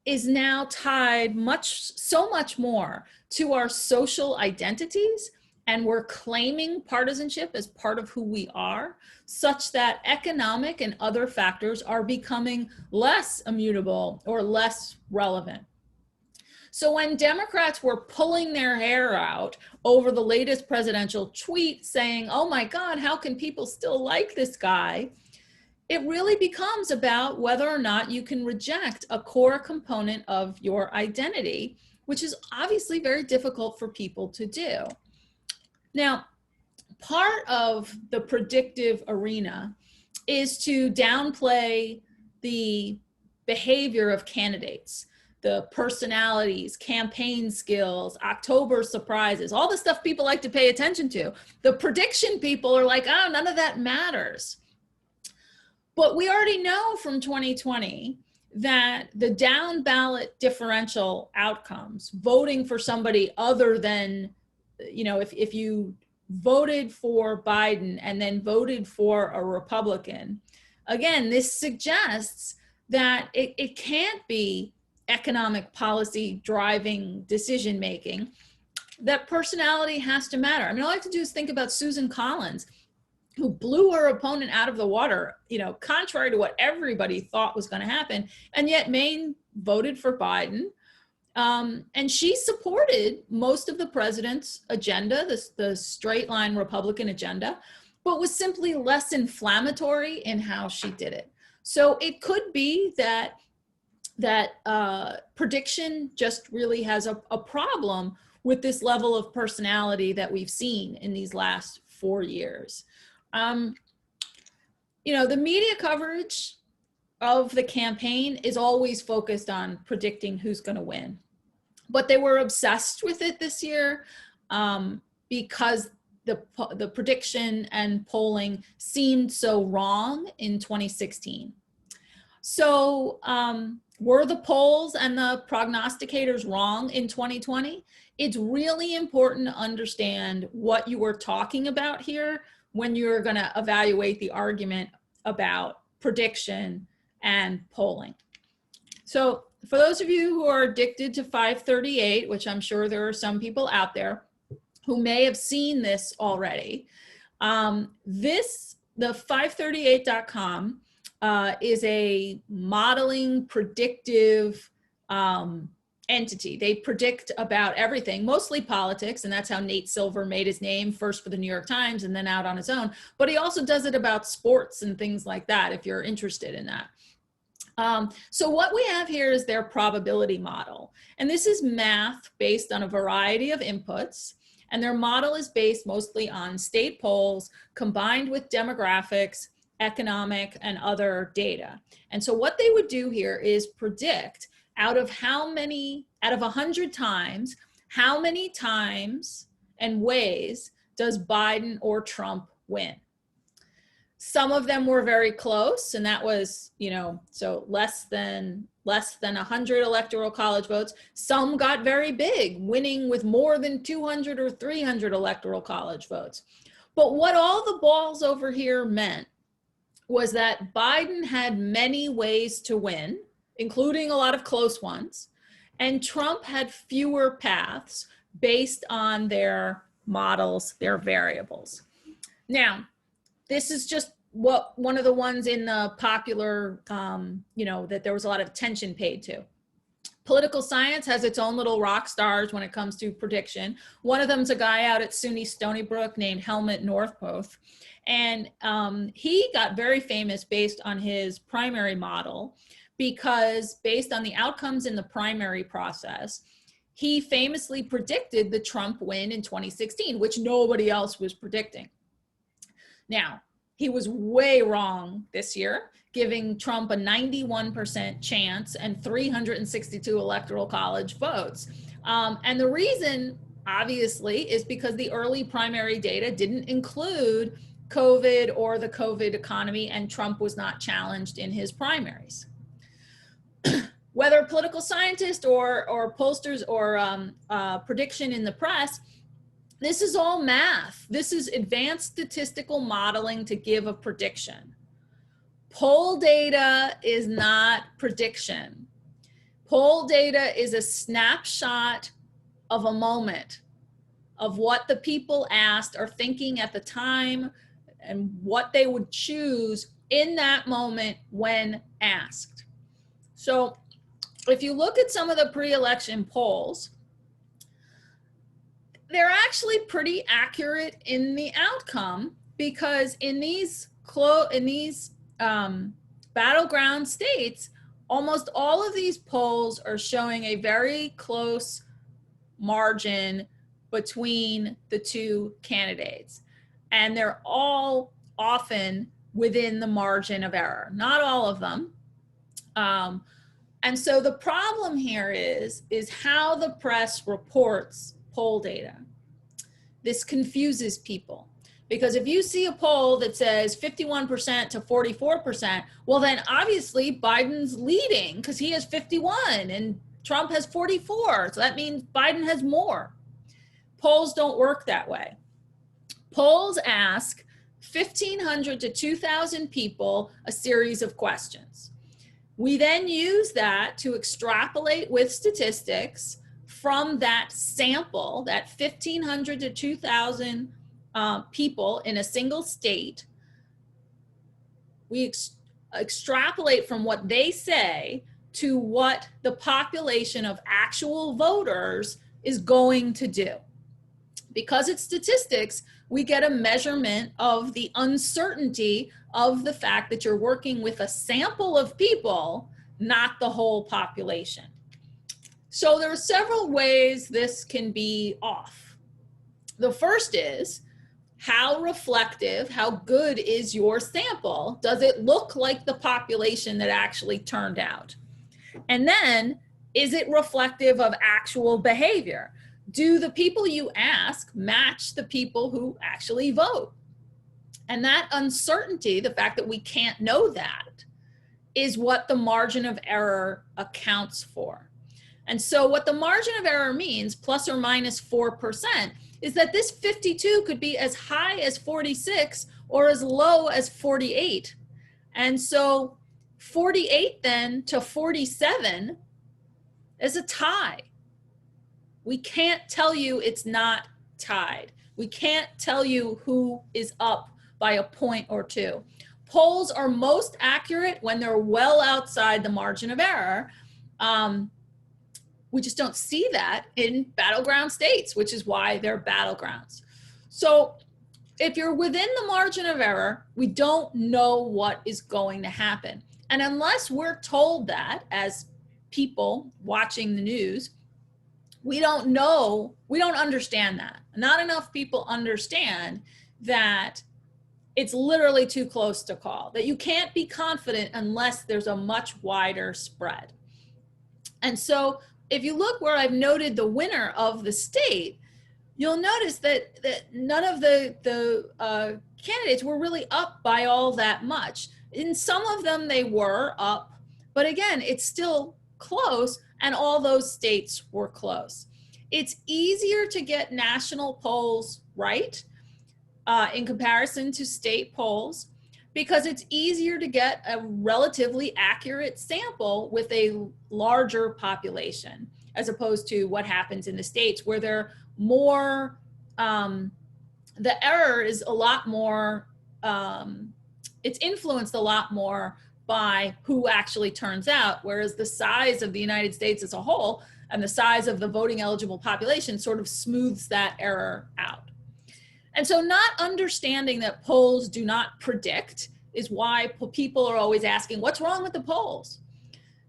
is now tied so much more to our social identities, and we're claiming partisanship as part of who we are, such that economic and other factors are becoming less immutable or less relevant. So when Democrats were pulling their hair out over the latest presidential tweet saying, oh my God, how can people still like this guy? It really becomes about whether or not you can reject a core component of your identity, which is obviously very difficult for people to do. Now, part of the predictive arena is to downplay the behavior of candidates, the personalities, campaign skills, October surprises, all the stuff people like to pay attention to. The prediction people are like, oh, none of that matters. But we already know from 2020 that the down ballot differential outcomes, voting for somebody other than, you know, if you voted for Biden and then voted for a Republican, again, this suggests that it can't be economic policy driving decision making, that personality has to matter. I mean, all I have to do is think about Susan Collins, who blew her opponent out of the water, you know, contrary to what everybody thought was going to happen. And yet Maine voted for Biden. And she supported most of the president's agenda, the straight line Republican agenda, but was simply less inflammatory in how she did it. So it could be that prediction just really has a problem with this level of personality that we've seen in these last 4 years. You know, the media coverage of the campaign is always focused on predicting who's going to win. But they were obsessed with it this year because the prediction and polling seemed so wrong in 2016. So were the polls and the prognosticators wrong in 2020? It's really important to understand what you were talking about here when you're going to evaluate the argument about prediction and polling. So for those of you who are addicted to 538, which I'm sure there are some people out there who may have seen this already, the 538.com is a modeling predictive entity. They predict about everything, mostly politics, and that's how Nate Silver made his name, first for the New York Times and then out on his own. But he also does it about sports and things like that, if you're interested in that. So what we have here is their probability model. And this is math based on a variety of inputs. And their model is based mostly on state polls combined with demographics, economic, and other data. And so what they would do here is predict out of 100 times, how many times and ways does Biden or Trump win? Some of them were very close, and that was, you know, so less than 100 electoral college votes. Some got very big, winning with more than 200 or 300 electoral college votes. But what all the balls over here meant was that Biden had many ways to win, including a lot of close ones, and Trump had fewer paths based on their models, their variables. Now, this is just one of the ones in the popular, you know, that there was a lot of attention paid to. Political science has its own little rock stars when it comes to prediction. One of them's a guy out at SUNY Stony Brook named Helmut Northpoth. And he got very famous based on his primary model, because based on the outcomes in the primary process, he famously predicted the Trump win in 2016, which nobody else was predicting. Now, he was way wrong this year, giving Trump a 91% chance and 362 electoral college votes. And the reason, obviously, is because the early primary data didn't include COVID or the COVID economy, and Trump was not challenged in his primaries. Whether political scientists or pollsters or prediction in the press, this is all math. This is advanced statistical modeling to give a prediction. Poll data is not prediction. Poll data is a snapshot of a moment of what the people asked or thinking at the time and what they would choose in that moment when asked. So if you look at some of the pre-election polls, they're actually pretty accurate in the outcome, because in these battleground states, almost all of these polls are showing a very close margin between the two candidates. And they're all often within the margin of error, not all of them. And so the problem here is how the press reports poll data. This confuses people, because if you see a poll that says 51% to 44%, well then obviously Biden's leading because he has 51 and Trump has 44. So that means Biden has more. Polls don't work that way. Polls ask 1,500 to 2,000 people a series of questions. We then use that to extrapolate with statistics from that sample, that 1,500 to 2,000 people in a single state. We extrapolate from what they say to what the population of actual voters is going to do. Because it's statistics, we get a measurement of the uncertainty of the fact that you're working with a sample of people, not the whole population. So there are several ways this can be off. The first is, how reflective, how good is your sample? Does it look like the population that actually turned out? And then, is it reflective of actual behavior? Do the people you ask match the people who actually vote? And that uncertainty, the fact that we can't know that, is what the margin of error accounts for. And so what the margin of error means, plus or minus 4%, is that this 52 could be as high as 46 or as low as 48. And so 48 then to 47 is a tie. We can't tell you it's not tied. We can't tell you who is up by a point or two. Polls are most accurate when they're well outside the margin of error. We just don't see that in battleground states, which is why they're battlegrounds. So if you're within the margin of error, we don't know what is going to happen. And unless we're told that as people watching the news, we don't know, we don't understand that. Not enough people understand that it's literally too close to call, that you can't be confident unless there's a much wider spread. And so if you look where I've noted the winner of the state, you'll notice that none of the candidates were really up by all that much. In some of them they were up, but again, it's still close, and all those states were close. It's easier to get national polls right in comparison to state polls, because it's easier to get a relatively accurate sample with a larger population, as opposed to what happens in the states where they're more, the error is a lot more, it's influenced a lot more by who actually turns out, whereas the size of the United States as a whole and the size of the voting eligible population sort of smooths that error out. And so not understanding that polls do not predict is why people are always asking, what's wrong with the polls?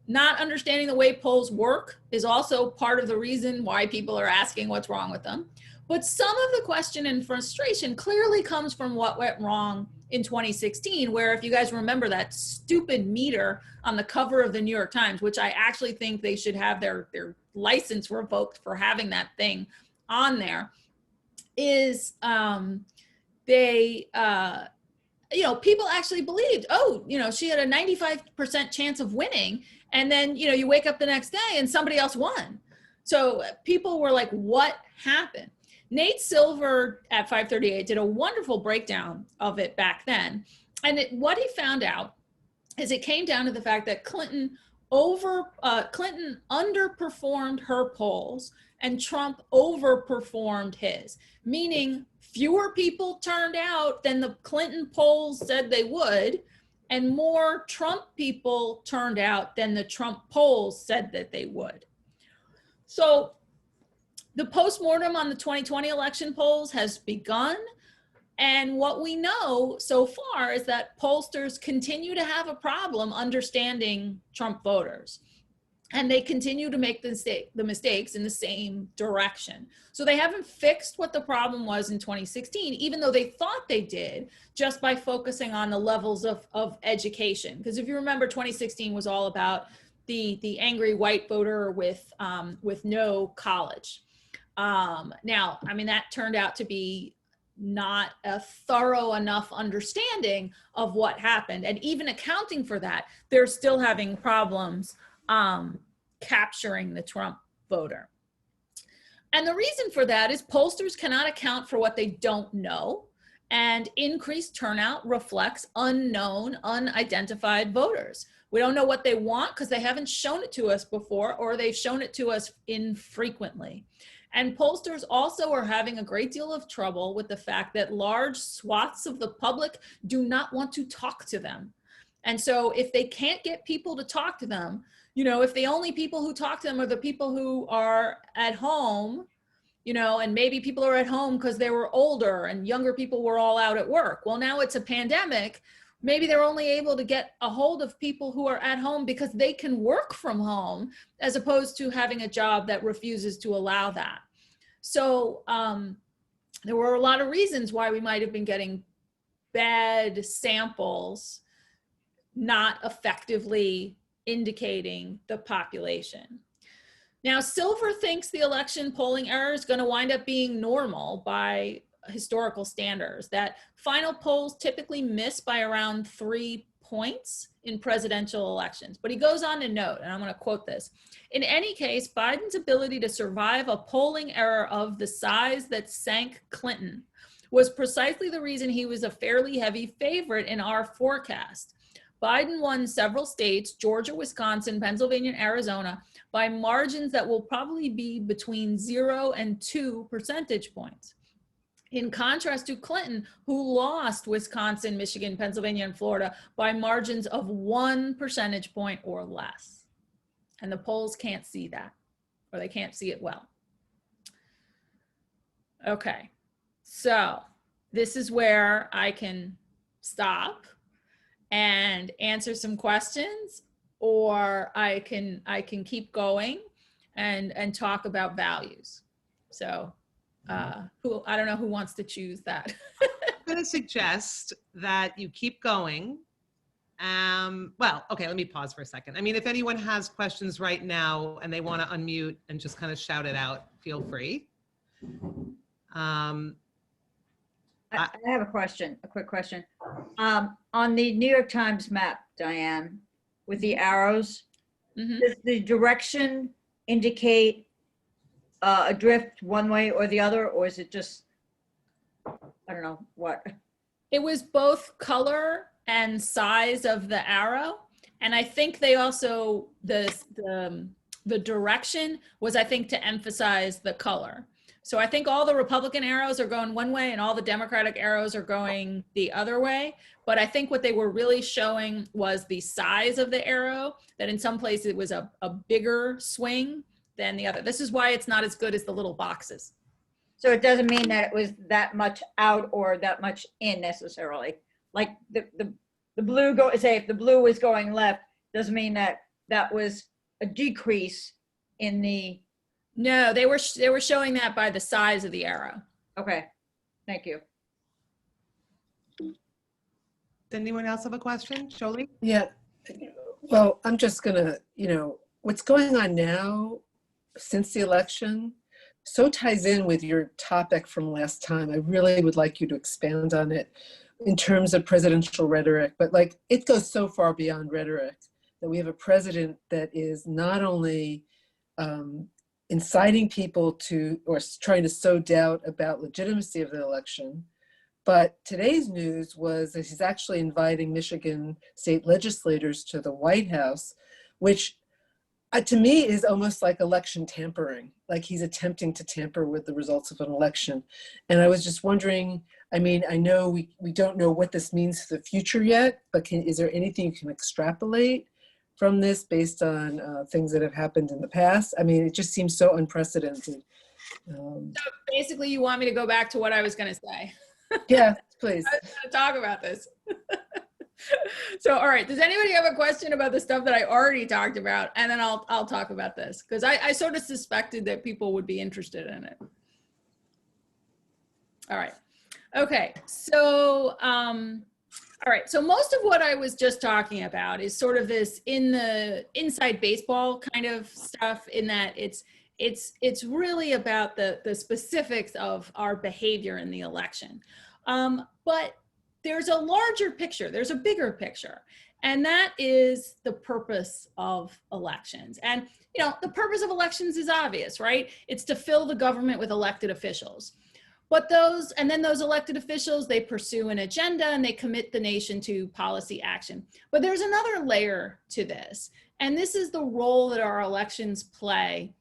Not understanding the way polls work is also part of the reason why people are asking what's wrong with them. But some of the question and frustration clearly comes from what went wrong in 2016, where if you guys remember that stupid meter on the cover of the New York Times, which I actually think they should have their license revoked for having that thing on there, is people actually believed, she had a 95% chance of winning. And then, you wake up the next day and somebody else won. So people were like, what happened? Nate Silver at 538 did a wonderful breakdown of it back then. And what he found out is it came down to the fact that Clinton underperformed her polls and Trump overperformed his, meaning fewer people turned out than the Clinton polls said they would, and more Trump people turned out than the Trump polls said that they would. So the postmortem on the 2020 election polls has begun. And what we know so far is that pollsters continue to have a problem understanding Trump voters. And they continue to make the mistakes in the same direction. So they haven't fixed what the problem was in 2016, even though they thought they did, just by focusing on the levels of education. Because if you remember, 2016 was all about the angry white voter with no college. That turned out to be not a thorough enough understanding of what happened. And even accounting for that, they're still having problems capturing the Trump voter. And the reason for that is pollsters cannot account for what they don't know, and increased turnout reflects unknown, unidentified voters. We don't know what they want because they haven't shown it to us before, or they've shown it to us infrequently. And pollsters also are having a great deal of trouble with the fact that large swaths of the public do not want to talk to them. And so if they can't get people to talk to them, if the only people who talk to them are the people who are at home, and maybe people are at home because they were older and younger people were all out at work. Well, now it's a pandemic. Maybe they're only able to get a hold of people who are at home because they can work from home, as opposed to having a job that refuses to allow that. So there were a lot of reasons why we might have been getting bad samples, not effectively indicating the population. Now, Silver thinks the election polling error is going to wind up being normal by historical standards, that final polls typically miss by around 3 points in presidential elections. But he goes on to note, and I'm going to quote this, in any case, Biden's ability to survive a polling error of the size that sank Clinton was precisely the reason he was a fairly heavy favorite in our forecast. Biden won several states, Georgia, Wisconsin, Pennsylvania, and Arizona, by margins that will probably be between 0 and 2 percentage points. In contrast to Clinton, who lost Wisconsin, Michigan, Pennsylvania, and Florida by margins of 1 percentage point or less. And the polls can't see that, or they can't see it well. Okay, so this is where I can stop and answer some questions, or I can keep going and talk about values. So I don't know who wants to choose that. I'm going to suggest that you keep going. Well, okay, let me pause for a second. I mean, if anyone has questions right now and they want to unmute and just kind of shout it out, feel free. I have a question, a quick question. On the New York Times map, Diane, with the arrows, does the direction indicate a drift one way or the other, or is it just, I don't know what? It was both color and size of the arrow. And I think they also, the direction was, I think, to emphasize the color. So I think all the Republican arrows are going one way and all the Democratic arrows are going the other way. But I think what they were really showing was the size of the arrow, that in some places it was a bigger swing than the other. This is why it's not as good as the little boxes. So it doesn't mean that it was that much out or that much in necessarily. Like the blue say if the blue was going left, doesn't mean that that was a decrease in the. No, they were showing that by the size of the arrow. Okay, thank you. Does anyone else have a question? Jolie? Yeah, well, I'm just gonna, what's going on now since the election so ties in with your topic from last time. I really would like you to expand on it in terms of presidential rhetoric, but like it goes so far beyond rhetoric that we have a president that is not only inciting people to, or trying to sow doubt about legitimacy of the election, but today's news was that he's actually inviting Michigan state legislators to the White House, which to me is almost like election tampering, like he's attempting to tamper with the results of an election. And I was just wondering, I mean, I know we don't know what this means for the future yet, but is there anything you can extrapolate from this based on things that have happened in the past? I mean, it just seems so unprecedented. So basically you want me to go back to what I was going to say. Yeah, please. I was going to talk about this. So, all right. Does anybody have a question about the stuff that I already talked about? And then I'll talk about this because I sort of suspected that people would be interested in it. All right. Okay. So, all right. So most of what I was just talking about is sort of this inside baseball kind of stuff, in that it's really about the specifics of our behavior in the election. But there's a larger picture, there's a bigger picture, and that is the purpose of elections. And, the purpose of elections is obvious, right? It's to fill the government with elected officials. But those elected officials, they pursue an agenda and they commit the nation to policy action. But there's another layer to this, and this is the role that our elections play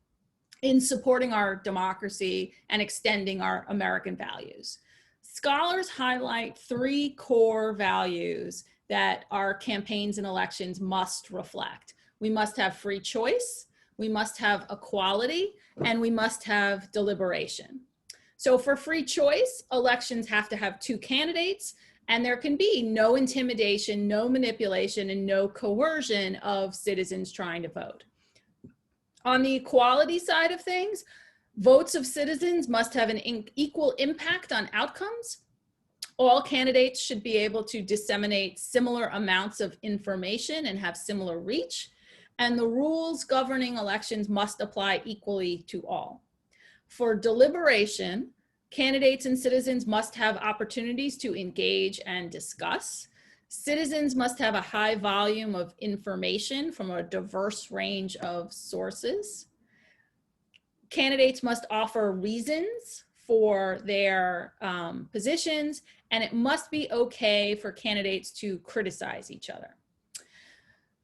in supporting our democracy and extending our American values. Scholars highlight 3 core values that our campaigns and elections must reflect. We must have free choice, we must have equality, and we must have deliberation. So for free choice, elections have to have 2 candidates, and there can be no intimidation, no manipulation, and no coercion of citizens trying to vote. On the equality side of things, votes of citizens must have an equal impact on outcomes. All candidates should be able to disseminate similar amounts of information and have similar reach. And the rules governing elections must apply equally to all. For deliberation, candidates and citizens must have opportunities to engage and discuss. Citizens must have a high volume of information from a diverse range of sources. Candidates must offer reasons for their positions, and it must be okay for candidates to criticize each other.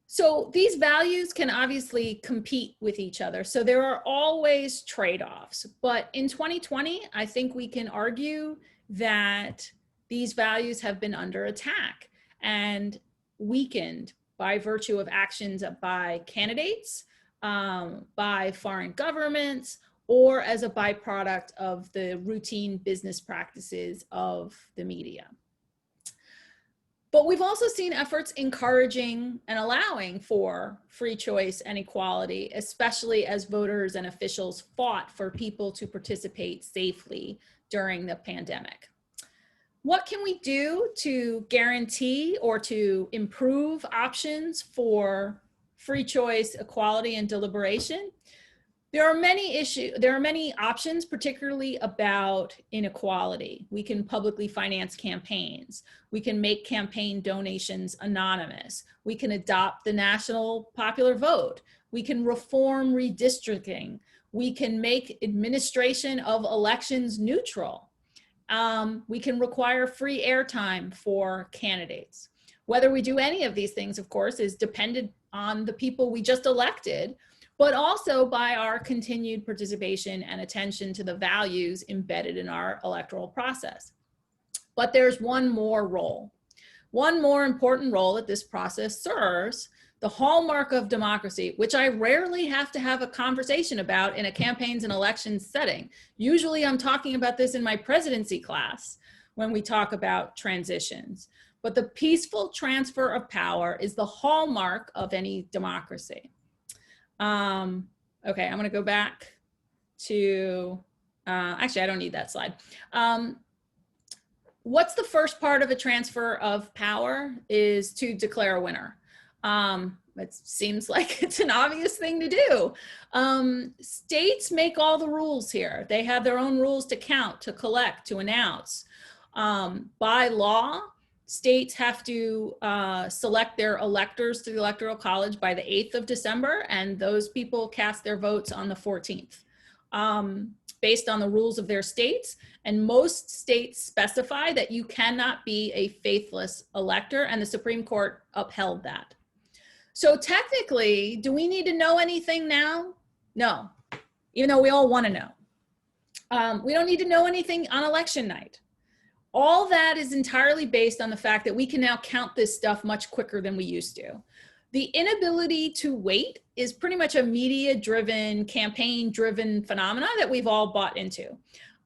So these values can obviously compete with each other. So there are always trade-offs. But in 2020, I think we can argue that these values have been under attack and weakened by virtue of actions by candidates, by foreign governments, or as a byproduct of the routine business practices of the media. But we've also seen efforts encouraging and allowing for free choice and equality, especially as voters and officials fought for people to participate safely during the pandemic. What can we do to guarantee or to improve options for free choice, equality, and deliberation? There are many options, particularly about inequality. We can publicly finance campaigns. We can make campaign donations anonymous. We can adopt the national popular vote. We can reform redistricting. We can make administration of elections neutral. We can require free airtime for candidates. Whether we do any of these things, of course, is dependent on the people we just elected, but also by our continued participation and attention to the values embedded in our electoral process. But there's one more role, one more important role that this process serves, the hallmark of democracy, which I rarely have to have a conversation about in a campaigns and elections setting. Usually I'm talking about this in my presidency class when we talk about transitions. But the peaceful transfer of power is the hallmark of any democracy. Okay, I'm gonna go back to, actually I don't need that slide. What's the first part of a transfer of power is to declare a winner. It seems like it's an obvious thing to do. States make all the rules here. They have their own rules to count, to collect, to announce. By law, states have to select their electors to the Electoral College by the 8th of December, and those people cast their votes on the 14th, based on the rules of their states. And most states specify that you cannot be a faithless elector, and the Supreme Court upheld that. So technically, do we need to know anything now? No, even though we all want to know. We don't need to know anything on election night. All that is entirely based on the fact that we can now count this stuff much quicker than we used to. The inability to wait is pretty much a media-driven, campaign-driven phenomena that we've all bought into.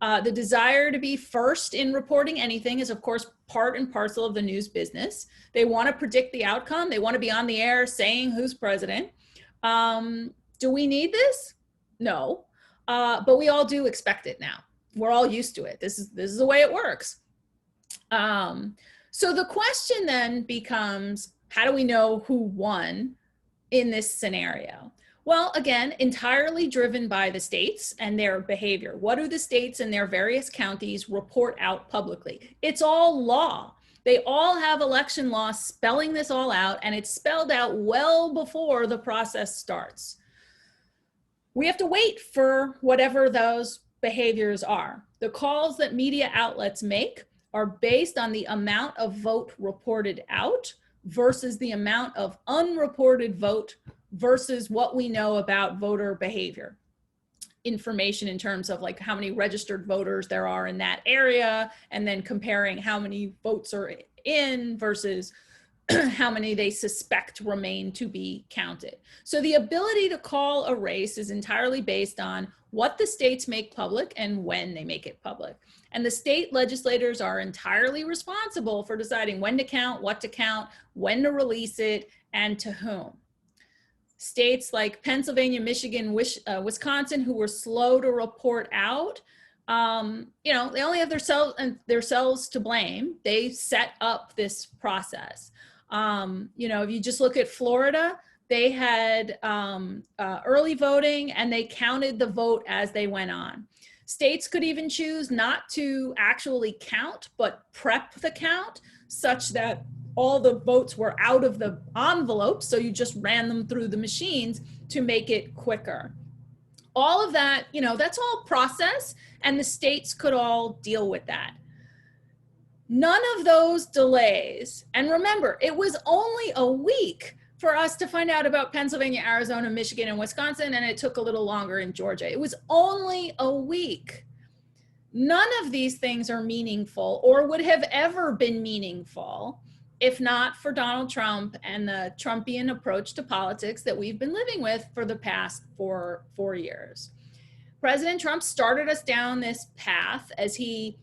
The desire to be first in reporting anything is, of course, part and parcel of the news business. They want to predict the outcome. They want to be on the air saying who's president. Do we need this? No, but we all do expect it now. We're all used to it. This is the way it works. So the question then becomes, how do we know who won in this scenario? Well, again, entirely driven by the states and their behavior. What do the states and their various counties report out publicly? It's all law. They all have election law spelling this all out, and it's spelled out well before the process starts. We have to wait for whatever those behaviors are. The calls that media outlets make are based on the amount of vote reported out versus the amount of unreported vote versus what we know about voter behavior. Information in terms of like how many registered voters there are in that area, and then comparing how many votes are in versus how many they suspect remain to be counted. So the ability to call a race is entirely based on what the states make public and when they make it public. And the state legislators are entirely responsible for deciding when to count, what to count, when to release it, and to whom. States like Pennsylvania, Michigan, Wisconsin, who were slow to report out, you know, they only have themselves to blame. They set up this process. You know, if you just look at Florida, they had early voting and they counted the vote as they went on. States could even choose not to actually count, but prep the count such that all the votes were out of the envelope, so you just ran them through the machines to make it quicker. All of that, you know, that's all process, and the states could all deal with that. None of those delays, and remember, it was only a week for us to find out about Pennsylvania, Arizona, Michigan, and Wisconsin, and it took a little longer in Georgia. It was only a week. None of these things are meaningful or would have ever been meaningful if not for Donald Trump and the Trumpian approach to politics that we've been living with for the past four years. President Trump started us down this path as he,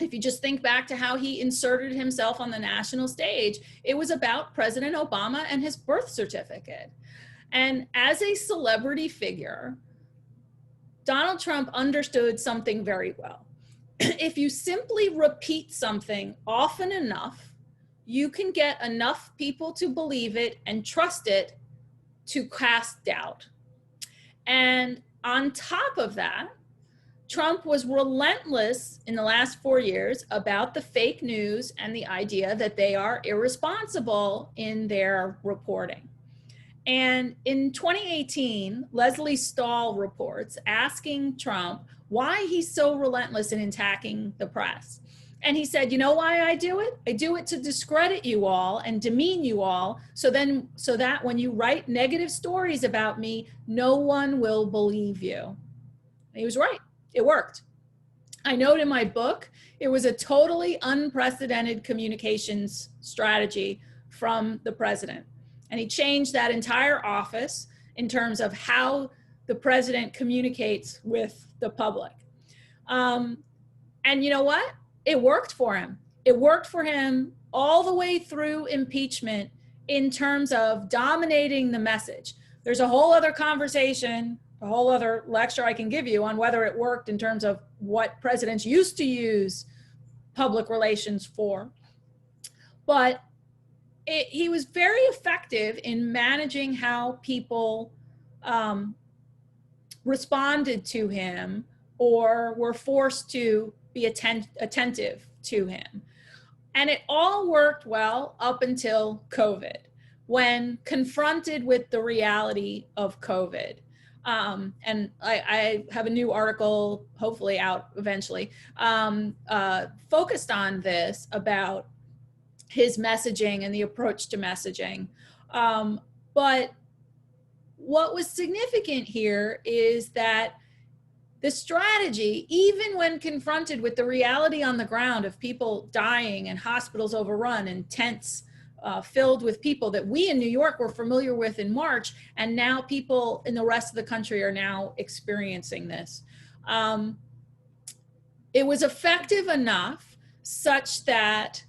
if you just think back to how he inserted himself on the national stage, it was about President Obama and his birth certificate. And as a celebrity figure, Donald Trump understood something very well. If you simply repeat something often enough, you can get enough people to believe it and trust it to cast doubt. And on top of that, Trump was relentless in the last 4 years about the fake news and the idea that they are irresponsible in their reporting. And in 2018, Leslie Stahl reports asking Trump why he's so relentless in attacking the press. And he said, you know why I do it? I do it to discredit you all and demean you all, so that when you write negative stories about me, no one will believe you. And he was right. It worked. I note in my book, it was a totally unprecedented communications strategy from the president. And he changed that entire office in terms of how the president communicates with the public. And you know what? It worked for him. It worked for him all the way through impeachment in terms of dominating the message. There's a whole other conversation, a whole other lecture I can give you on whether it worked in terms of what presidents used to use public relations for. But he was very effective in managing how people responded to him or were forced to be attentive to him. And it all worked well up until COVID, when confronted with the reality of COVID. And I have a new article, hopefully out eventually, focused on this, about his messaging and the approach to messaging. But what was significant here is that the strategy, even when confronted with the reality on the ground of people dying and hospitals overrun and tents filled with people that we in New York were familiar with in March, and now people in the rest of the country are now experiencing this. It was effective enough such that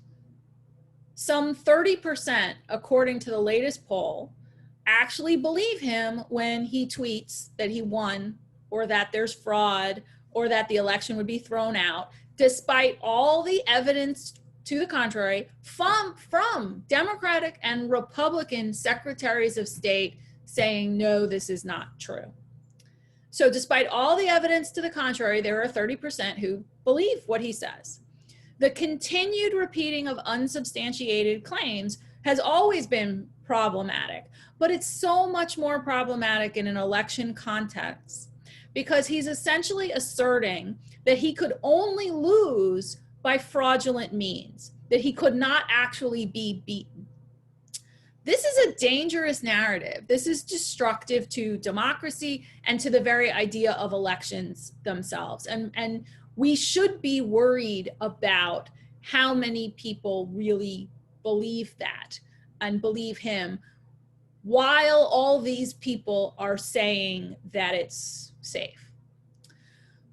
some 30%, according to the latest poll, actually believe him when he tweets that he won, or that there's fraud, or that the election would be thrown out, despite all the evidence to the contrary from Democratic and Republican secretaries of state saying, no, this is not true. So despite all the evidence to the contrary, there are 30% who believe what he says. The continued repeating of unsubstantiated claims has always been problematic, but it's so much more problematic in an election context, because he's essentially asserting that he could only lose by fraudulent means, that he could not actually be beaten. This is a dangerous narrative. This is destructive to democracy and to the very idea of elections themselves. And we should be worried about how many people really believe that and believe him, while all these people are saying that it's safe.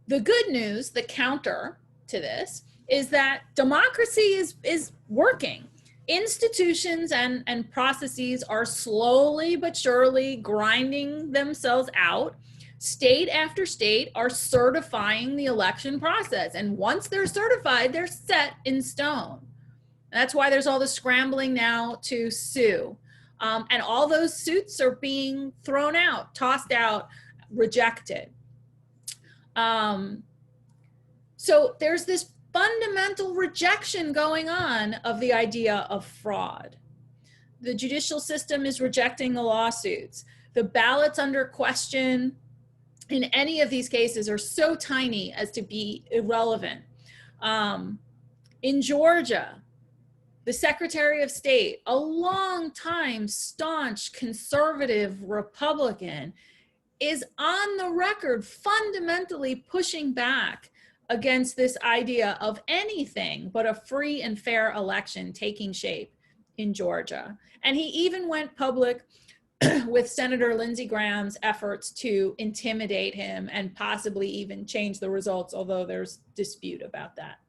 The good news, the counter to this, is that democracy is working. Institutions and processes are slowly but surely grinding themselves out. State after state are certifying the election process. And once they're certified, they're set in stone. And that's why there's all the scrambling now to sue. And all those suits are being thrown out, tossed out, rejected. So there's this fundamental rejection going on of the idea of fraud. The judicial system is rejecting the lawsuits. The ballots under question in any of these cases are so tiny as to be irrelevant. In Georgia, the Secretary of State, a long-time staunch conservative Republican, is on the record fundamentally pushing back against this idea of anything but a free and fair election taking shape in Georgia. And he even went public with Senator Lindsey Graham's efforts to intimidate him and possibly even change the results, although there's dispute about that.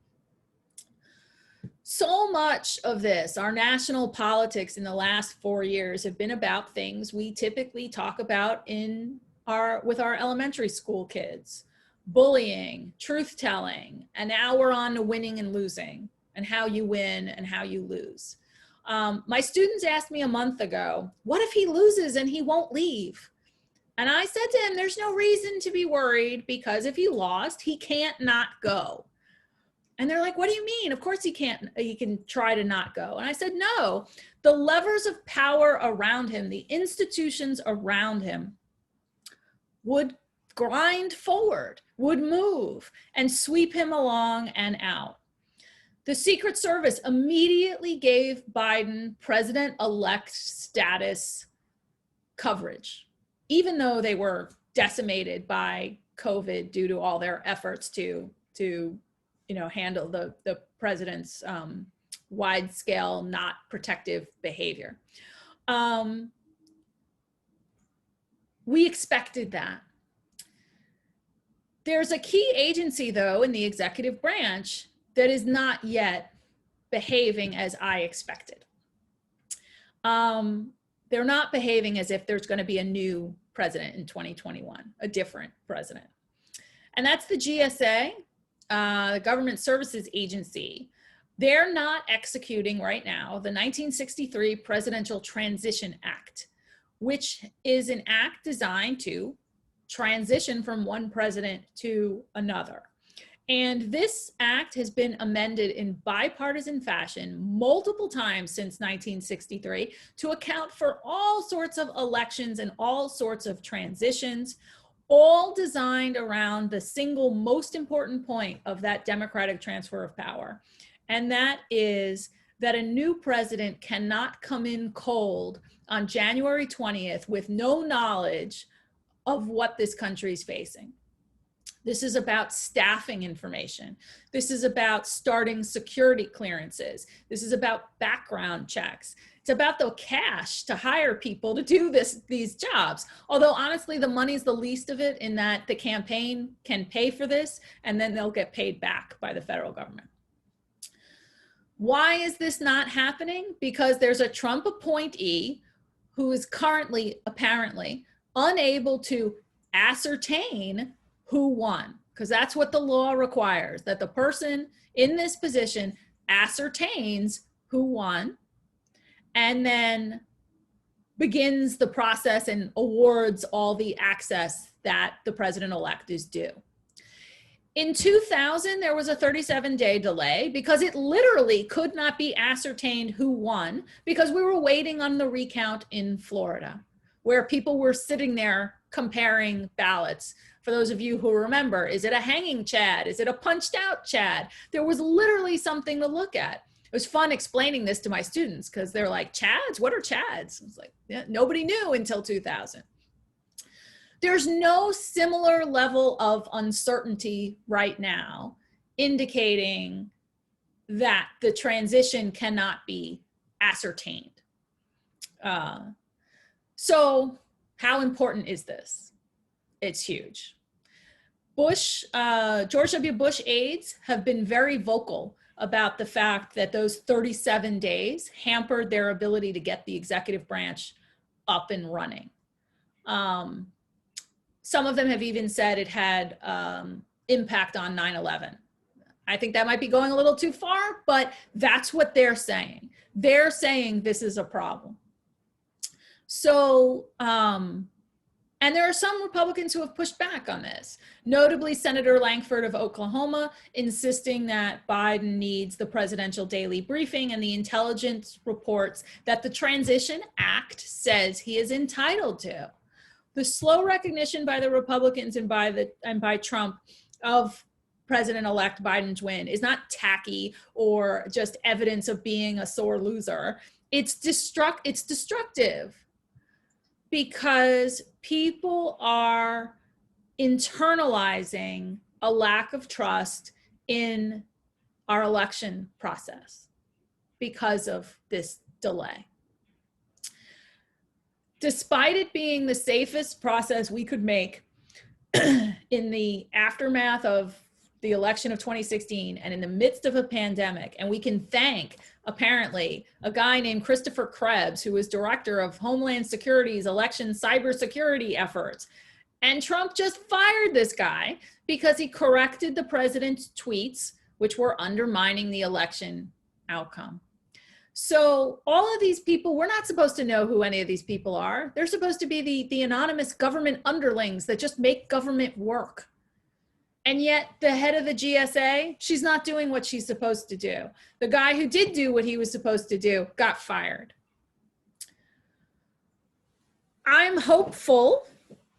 So much of this, our national politics in the last 4 years, have been about things we typically talk about with our elementary school kids: bullying, truth-telling, and now we're on to winning and losing, and how you win and how you lose. My students asked me a month ago, what if he loses and he won't leave? And I said to him, there's no reason to be worried, because if he lost, he can't not go. And they're like, what do you mean? Of course he can't, he can try to not go. And I said, no, the levers of power around him, the institutions around him, would grind forward, would move and sweep him along and out. The Secret Service immediately gave Biden president-elect status coverage, even though they were decimated by COVID due to all their efforts to handle the president's wide-scale, not protective behavior. We expected that. There's a key agency, though, in the executive branch that is not yet behaving as I expected. They're not behaving as if there's going to be a new president in 2021, a different president. And that's the GSA, the Government Services Agency. They're not executing right now the 1963 Presidential Transition Act, which is an act designed to transition from one president to another. And this act has been amended in bipartisan fashion multiple times since 1963 to account for all sorts of elections and all sorts of transitions, all designed around the single most important point of that democratic transfer of power. And that is that a new president cannot come in cold on January 20th with no knowledge of what this country is facing. This is about staffing information. This is about starting security clearances. This is about background checks. It's about the cash to hire people to do these jobs. Although honestly, the money's the least of it, in that the campaign can pay for this and then they'll get paid back by the federal government. Why is this not happening? Because there's a Trump appointee who is currently, apparently, unable to ascertain who won, because that's what the law requires, that the person in this position ascertains who won and then begins the process and awards all the access that the president-elect is due. In 2000, there was a 37-day delay because it literally could not be ascertained who won, because we were waiting on the recount in Florida, where people were sitting there comparing ballots. For those of you who remember, is it a hanging Chad? Is it a punched out Chad? There was literally something to look at. It was fun explaining this to my students because they're like, Chads? What are Chads? I was like, yeah, nobody knew until 2000. There's no similar level of uncertainty right now indicating that the transition cannot be ascertained. So how important is this? It's huge. George W. Bush aides have been very vocal about the fact that those 37 days hampered their ability to get the executive branch up and running. Some of them have even said it had impact on 9/11. I think that might be going a little too far, but that's what they're saying. They're saying this is a problem. So, and there are some Republicans who have pushed back on this, notably Senator Lankford of Oklahoma, insisting that Biden needs the presidential daily briefing, and the intelligence reports that the Transition Act says he is entitled to. The slow recognition by the Republicans and by Trump of President-elect Biden's win is not tacky or just evidence of being a sore loser. It's destructive, because people are internalizing a lack of trust in our election process because of this delay. Despite it being the safest process we could make in the aftermath of the election of 2016 and in the midst of a pandemic, and we can thank, apparently, a guy named Christopher Krebs, who is director of Homeland Security's election cybersecurity efforts. And Trump just fired this guy because he corrected the president's tweets, which were undermining the election outcome. So all of these people, we're not supposed to know who any of these people are. They're supposed to be the anonymous government underlings that just make government work. And yet the head of the GSA, she's not doing what she's supposed to do. The guy who did do what he was supposed to do got fired. I'm hopeful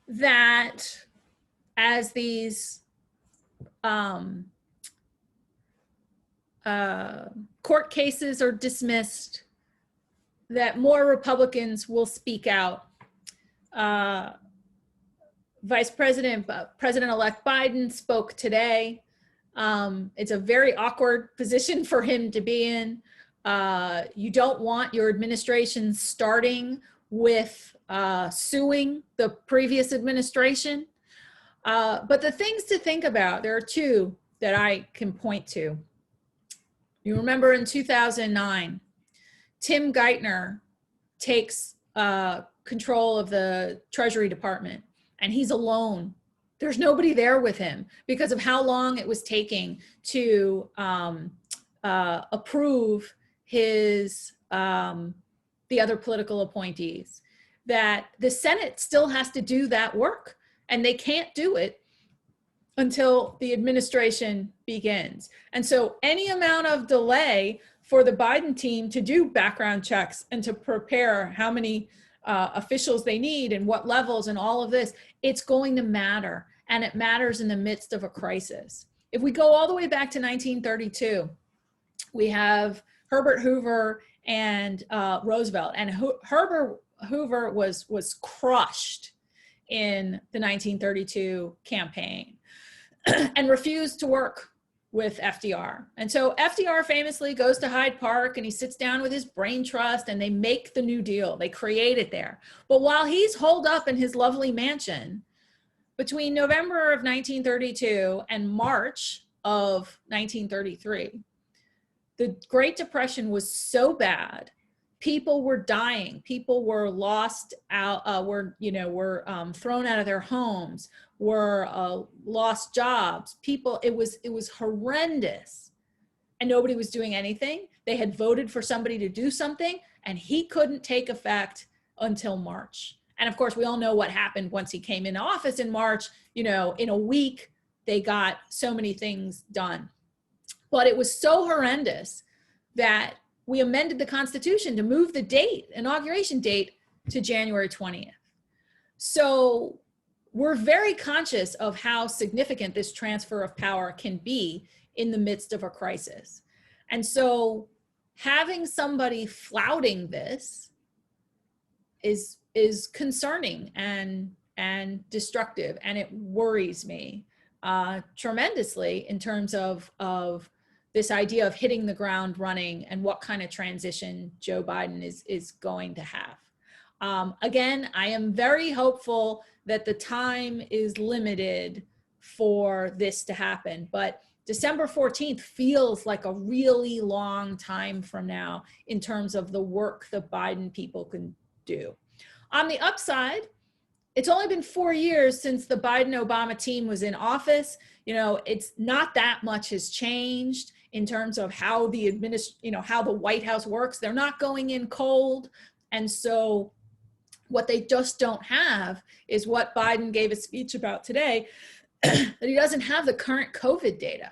that as these court cases are dismissed, that more Republicans will speak out. President-elect Biden spoke today. It's a very awkward position for him to be in. You don't want your administration starting with suing the previous administration. But the things to think about, there are two that I can point to. You remember in 2009, Tim Geithner takes control of the Treasury Department, and he's alone. There's nobody there with him because of how long it was taking to approve his the other political appointees. That the Senate still has to do that work, and they can't do it until the administration begins. And so any amount of delay for the Biden team to do background checks and to prepare how many officials they need and what levels and all of this, it's going to matter. And it matters in the midst of a crisis. If we go all the way back to 1932, we have Herbert Hoover and Roosevelt. And Herbert Hoover was crushed in the 1932 campaign and refused to work with FDR. And so FDR famously goes to Hyde Park and he sits down with his brain trust and they make the New Deal. They create it there. But while he's holed up in his lovely mansion, between November of 1932 and March of 1933, the Great Depression was so bad, people were dying, people were lost out, were thrown out of their homes, were lost jobs. People, it was horrendous, and nobody was doing anything. They had voted for somebody to do something, and he couldn't take effect until March. And of course, we all know what happened once he came into office in March. In a week, they got so many things done. But it was so horrendous that we amended the Constitution to move the date, inauguration date, to January 20th. So we're very conscious of how significant this transfer of power can be in the midst of a crisis. And so having somebody flouting this is concerning and destructive, and it worries me tremendously in terms of this idea of hitting the ground running and what kind of transition Joe Biden is going to have. Again, I am very hopeful that the time is limited for this to happen, but December 14th feels like a really long time from now in terms of the work the Biden people can do. On the upside, it's only been 4 years since the Biden-Obama team was in office. It's not that much has changed in terms of how how the White House works. They're not going in cold. And so what they just don't have is what Biden gave a speech about today, that he doesn't have the current COVID data.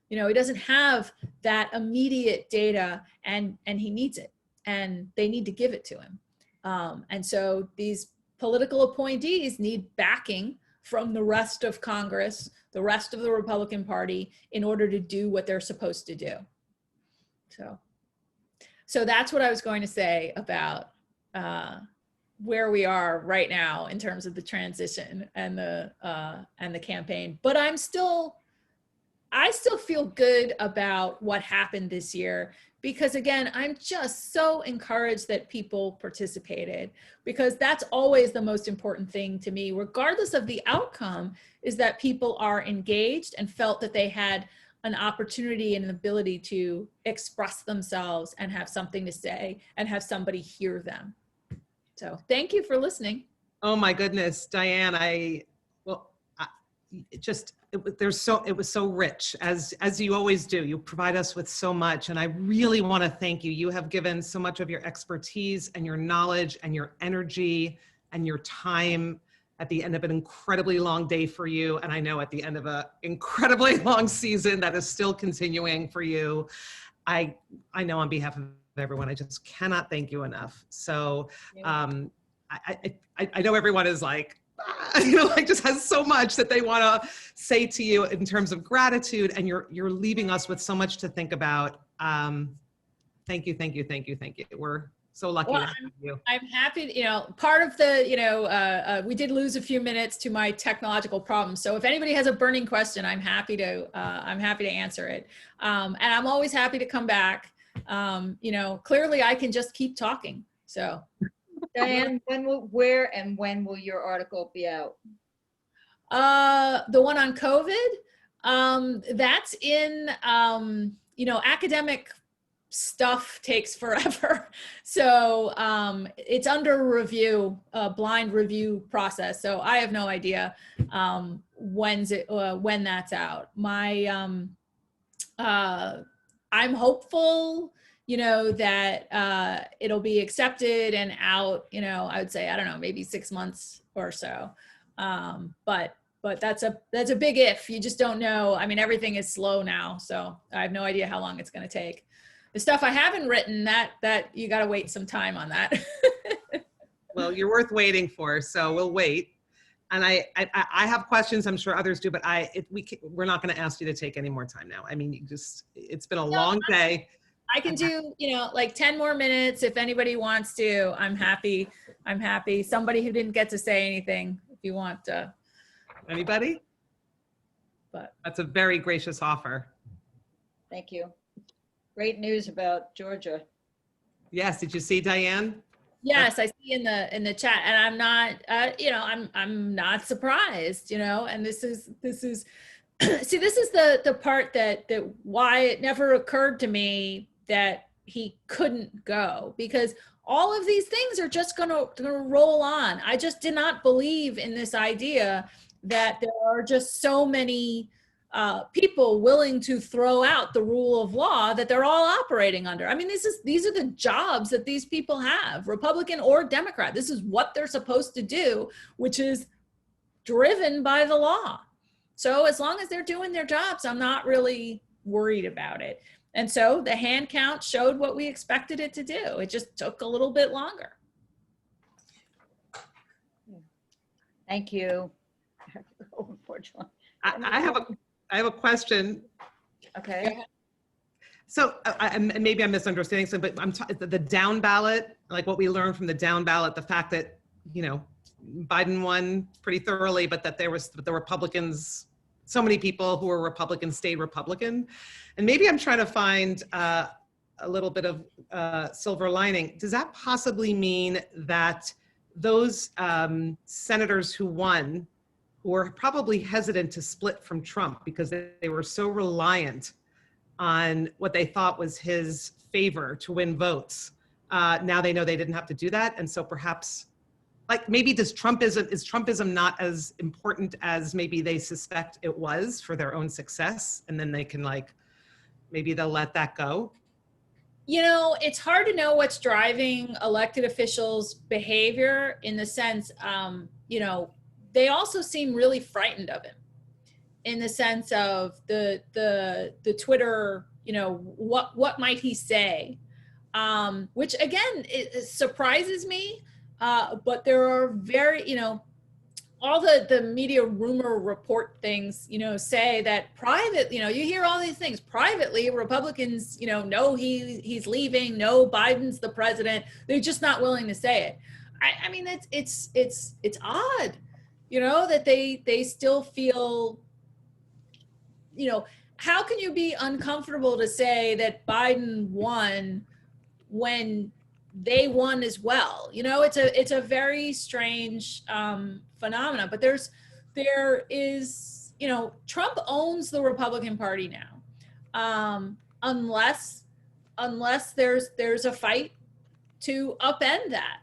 He doesn't have that immediate data, and he needs it, and they need to give it to him. And so these political appointees need backing from the rest of Congress, the rest of the Republican Party, in order to do what they're supposed to do. So that's what I was going to say about where we are right now in terms of the transition and the campaign. But I still feel good about what happened this year, because again, I'm just so encouraged that people participated, because that's always the most important thing to me, regardless of the outcome, is that people are engaged and felt that they had an opportunity and an ability to express themselves and have something to say and have somebody hear them. So thank you for listening. Oh my goodness, Diane, it was so rich, as you always do. You provide us with so much, and I really want to thank you. You have given so much of your expertise and your knowledge and your energy and your time at the end of an incredibly long day for you, and I know at the end of an incredibly long season that is still continuing for you. I know on behalf of everyone, I just cannot thank you enough. So I know everyone is like, like just has so much that they want to say to you in terms of gratitude, and you're leaving us with so much to think about. Thank you, thank you, thank you, thank you. We're so lucky to have you. I'm happy, part of the, we did lose a few minutes to my technological problems. So if anybody has a burning question, I'm happy to answer it. And I'm always happy to come back. Clearly I can just keep talking. So Diane, where and when will your article be out? The one on COVID, that's in, academic stuff takes forever. So it's under review, blind review process. So I have no idea when that's out. I'm hopeful, that it'll be accepted and out, I would say, I don't know, maybe 6 months or so. But that's a big if. You just don't know. I mean, everything is slow now, so I have no idea how long it's going to take. The stuff I haven't written, that you got to wait some time on that. Well, you're worth waiting for, so we'll wait. And I have questions. I'm sure others do, but we're not going to ask you to take any more time now. I mean, it's been a long day. I can do, like 10 more minutes if anybody wants to. I'm happy. Somebody who didn't get to say anything, if you want to. Anybody? But that's a very gracious offer. Thank you. Great news about Georgia. Yes. Did you see, Diane? Yes, I see in the chat, and I'm not, I'm not surprised, and this is see, this is the part that why it never occurred to me that he couldn't go, because all of these things are just gonna roll on. I just did not believe in this idea that there are just so many people willing to throw out the rule of law that they're all operating under. I mean, these are the jobs that these people have, Republican or Democrat. This is what they're supposed to do, which is driven by the law. So as long as they're doing their jobs, I'm not really worried about it. And so the hand count showed what we expected it to do. It just took a little bit longer. Thank you. Unfortunately. I have a question. Okay. So maybe I'm misunderstanding something, but the down ballot, like what we learned from the down ballot, the fact that, Biden won pretty thoroughly, but that the Republicans, so many people who were Republicans stayed Republican. And maybe I'm trying to find a little bit of silver lining. Does that possibly mean that those senators who won were probably hesitant to split from Trump because they were so reliant on what they thought was his favor to win votes? Now they know they didn't have to do that. And so perhaps, like, maybe is Trumpism not as important as maybe they suspect it was for their own success? And then they can, like, maybe they'll let that go? It's hard to know what's driving elected officials' behavior, in the sense, they also seem really frightened of him, in the sense of the Twitter, what might he say? Which again, it surprises me. But there are very, all the media rumor report things, say that private, you hear all these things privately. Republicans, know he's leaving. No, Biden's the president. They're just not willing to say it. I mean, it's odd, that they still feel, how can you be uncomfortable to say that Biden won when they won as well? It's a very strange phenomena. But there is, Trump owns the Republican Party now, unless there's a fight to upend that.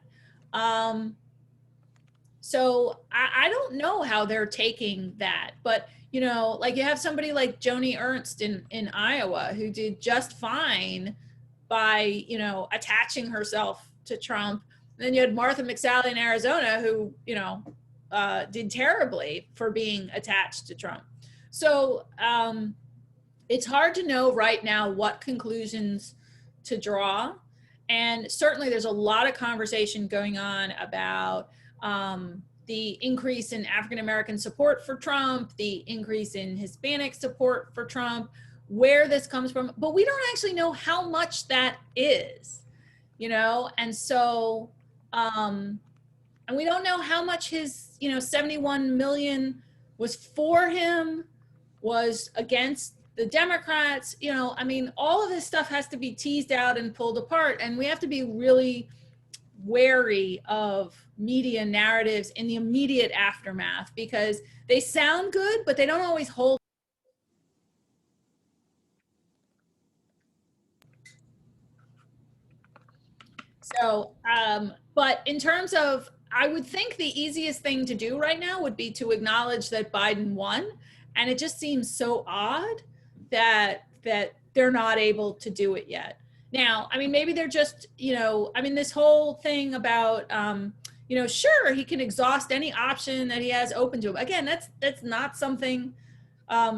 So I don't know how they're taking that, but like, you have somebody like Joni Ernst in Iowa, who did just fine by, attaching herself to Trump. And then you had Martha McSally in Arizona, who, did terribly for being attached to Trump. So it's hard to know right now what conclusions to draw. And certainly there's a lot of conversation going on about, the increase in African-American support for Trump, the increase in Hispanic support for Trump, where this comes from, but we don't actually know how much that is, you know? And so, and we don't know how much his, you know, 71 million was for him, was against the Democrats, you know, I mean, all of this stuff has to be teased out and pulled apart, and we have to be really wary of media narratives in the immediate aftermath, because they sound good, but they don't always hold. So, but in terms of, I would think the easiest thing to do right now would be to acknowledge that Biden won. And it just seems so odd that they're not able to do it yet. Now, I mean, maybe they're just, you know, I mean, this whole thing about, you know, sure, he can exhaust any option that he has open to him. Again, that's not something,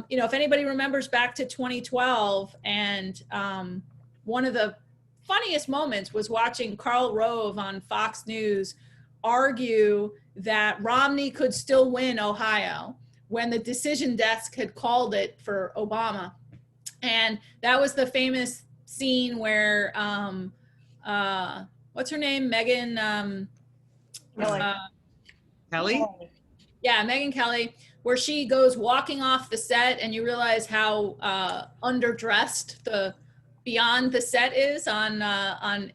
you know, if anybody remembers back to 2012, and one of the funniest moments was watching Karl Rove on Fox News argue that Romney could still win Ohio when the decision desk had called it for Obama. And that was the famous scene where, what's her name? Megyn Kelly? Yeah, Megyn Kelly, where she goes walking off the set, and you realize how underdressed the beyond the set is on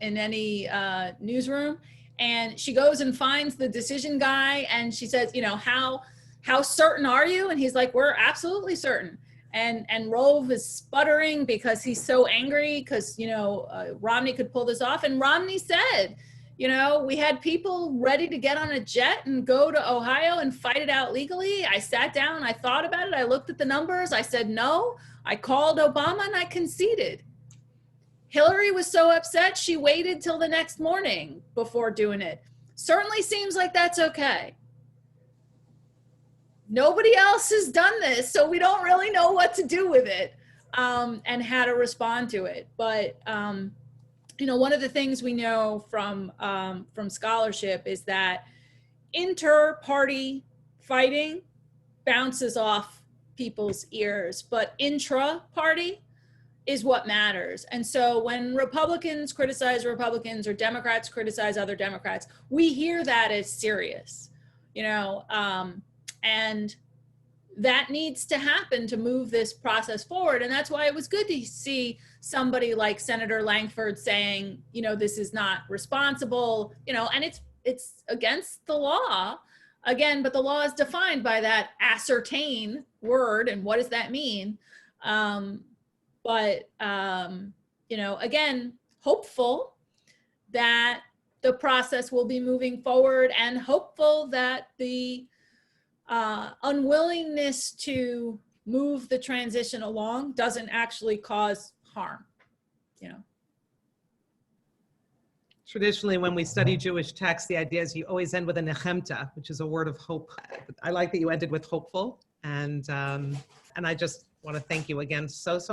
in any newsroom. And she goes and finds the decision guy, and she says, you know, how certain are you? And he's like, we're absolutely certain. And Rove is sputtering because he's so angry because, you know, Romney could pull this off. And Romney said, you know, we had people ready to get on a jet and go to Ohio and fight it out legally. I sat down, I thought about it, I looked at the numbers, I said no, I called Obama, and I conceded. Hillary was so upset, she waited till the next morning before doing it. Certainly seems like that's okay. Nobody else has done this, so we don't really know what to do with it, and how to respond to it. But you know, one of the things we know from scholarship is that inter-party fighting bounces off people's ears, but intra-party is what matters. And so when Republicans criticize Republicans or Democrats criticize other Democrats, we hear that as serious, you know, and that needs to happen to move this process forward. And that's why it was good to see somebody like Senator Langford saying, you know, this is not responsible, you know, and it's against the law again, but the law is defined by that ascertain word. And what does that mean? But you know, again, hopeful that the process will be moving forward, and hopeful that the unwillingness to move the transition along doesn't actually cause harm, you know. Traditionally, when we study Jewish texts, the idea is you always end with a nechemta, which is a word of hope. I like that you ended with hopeful, and I just want to thank you again so much.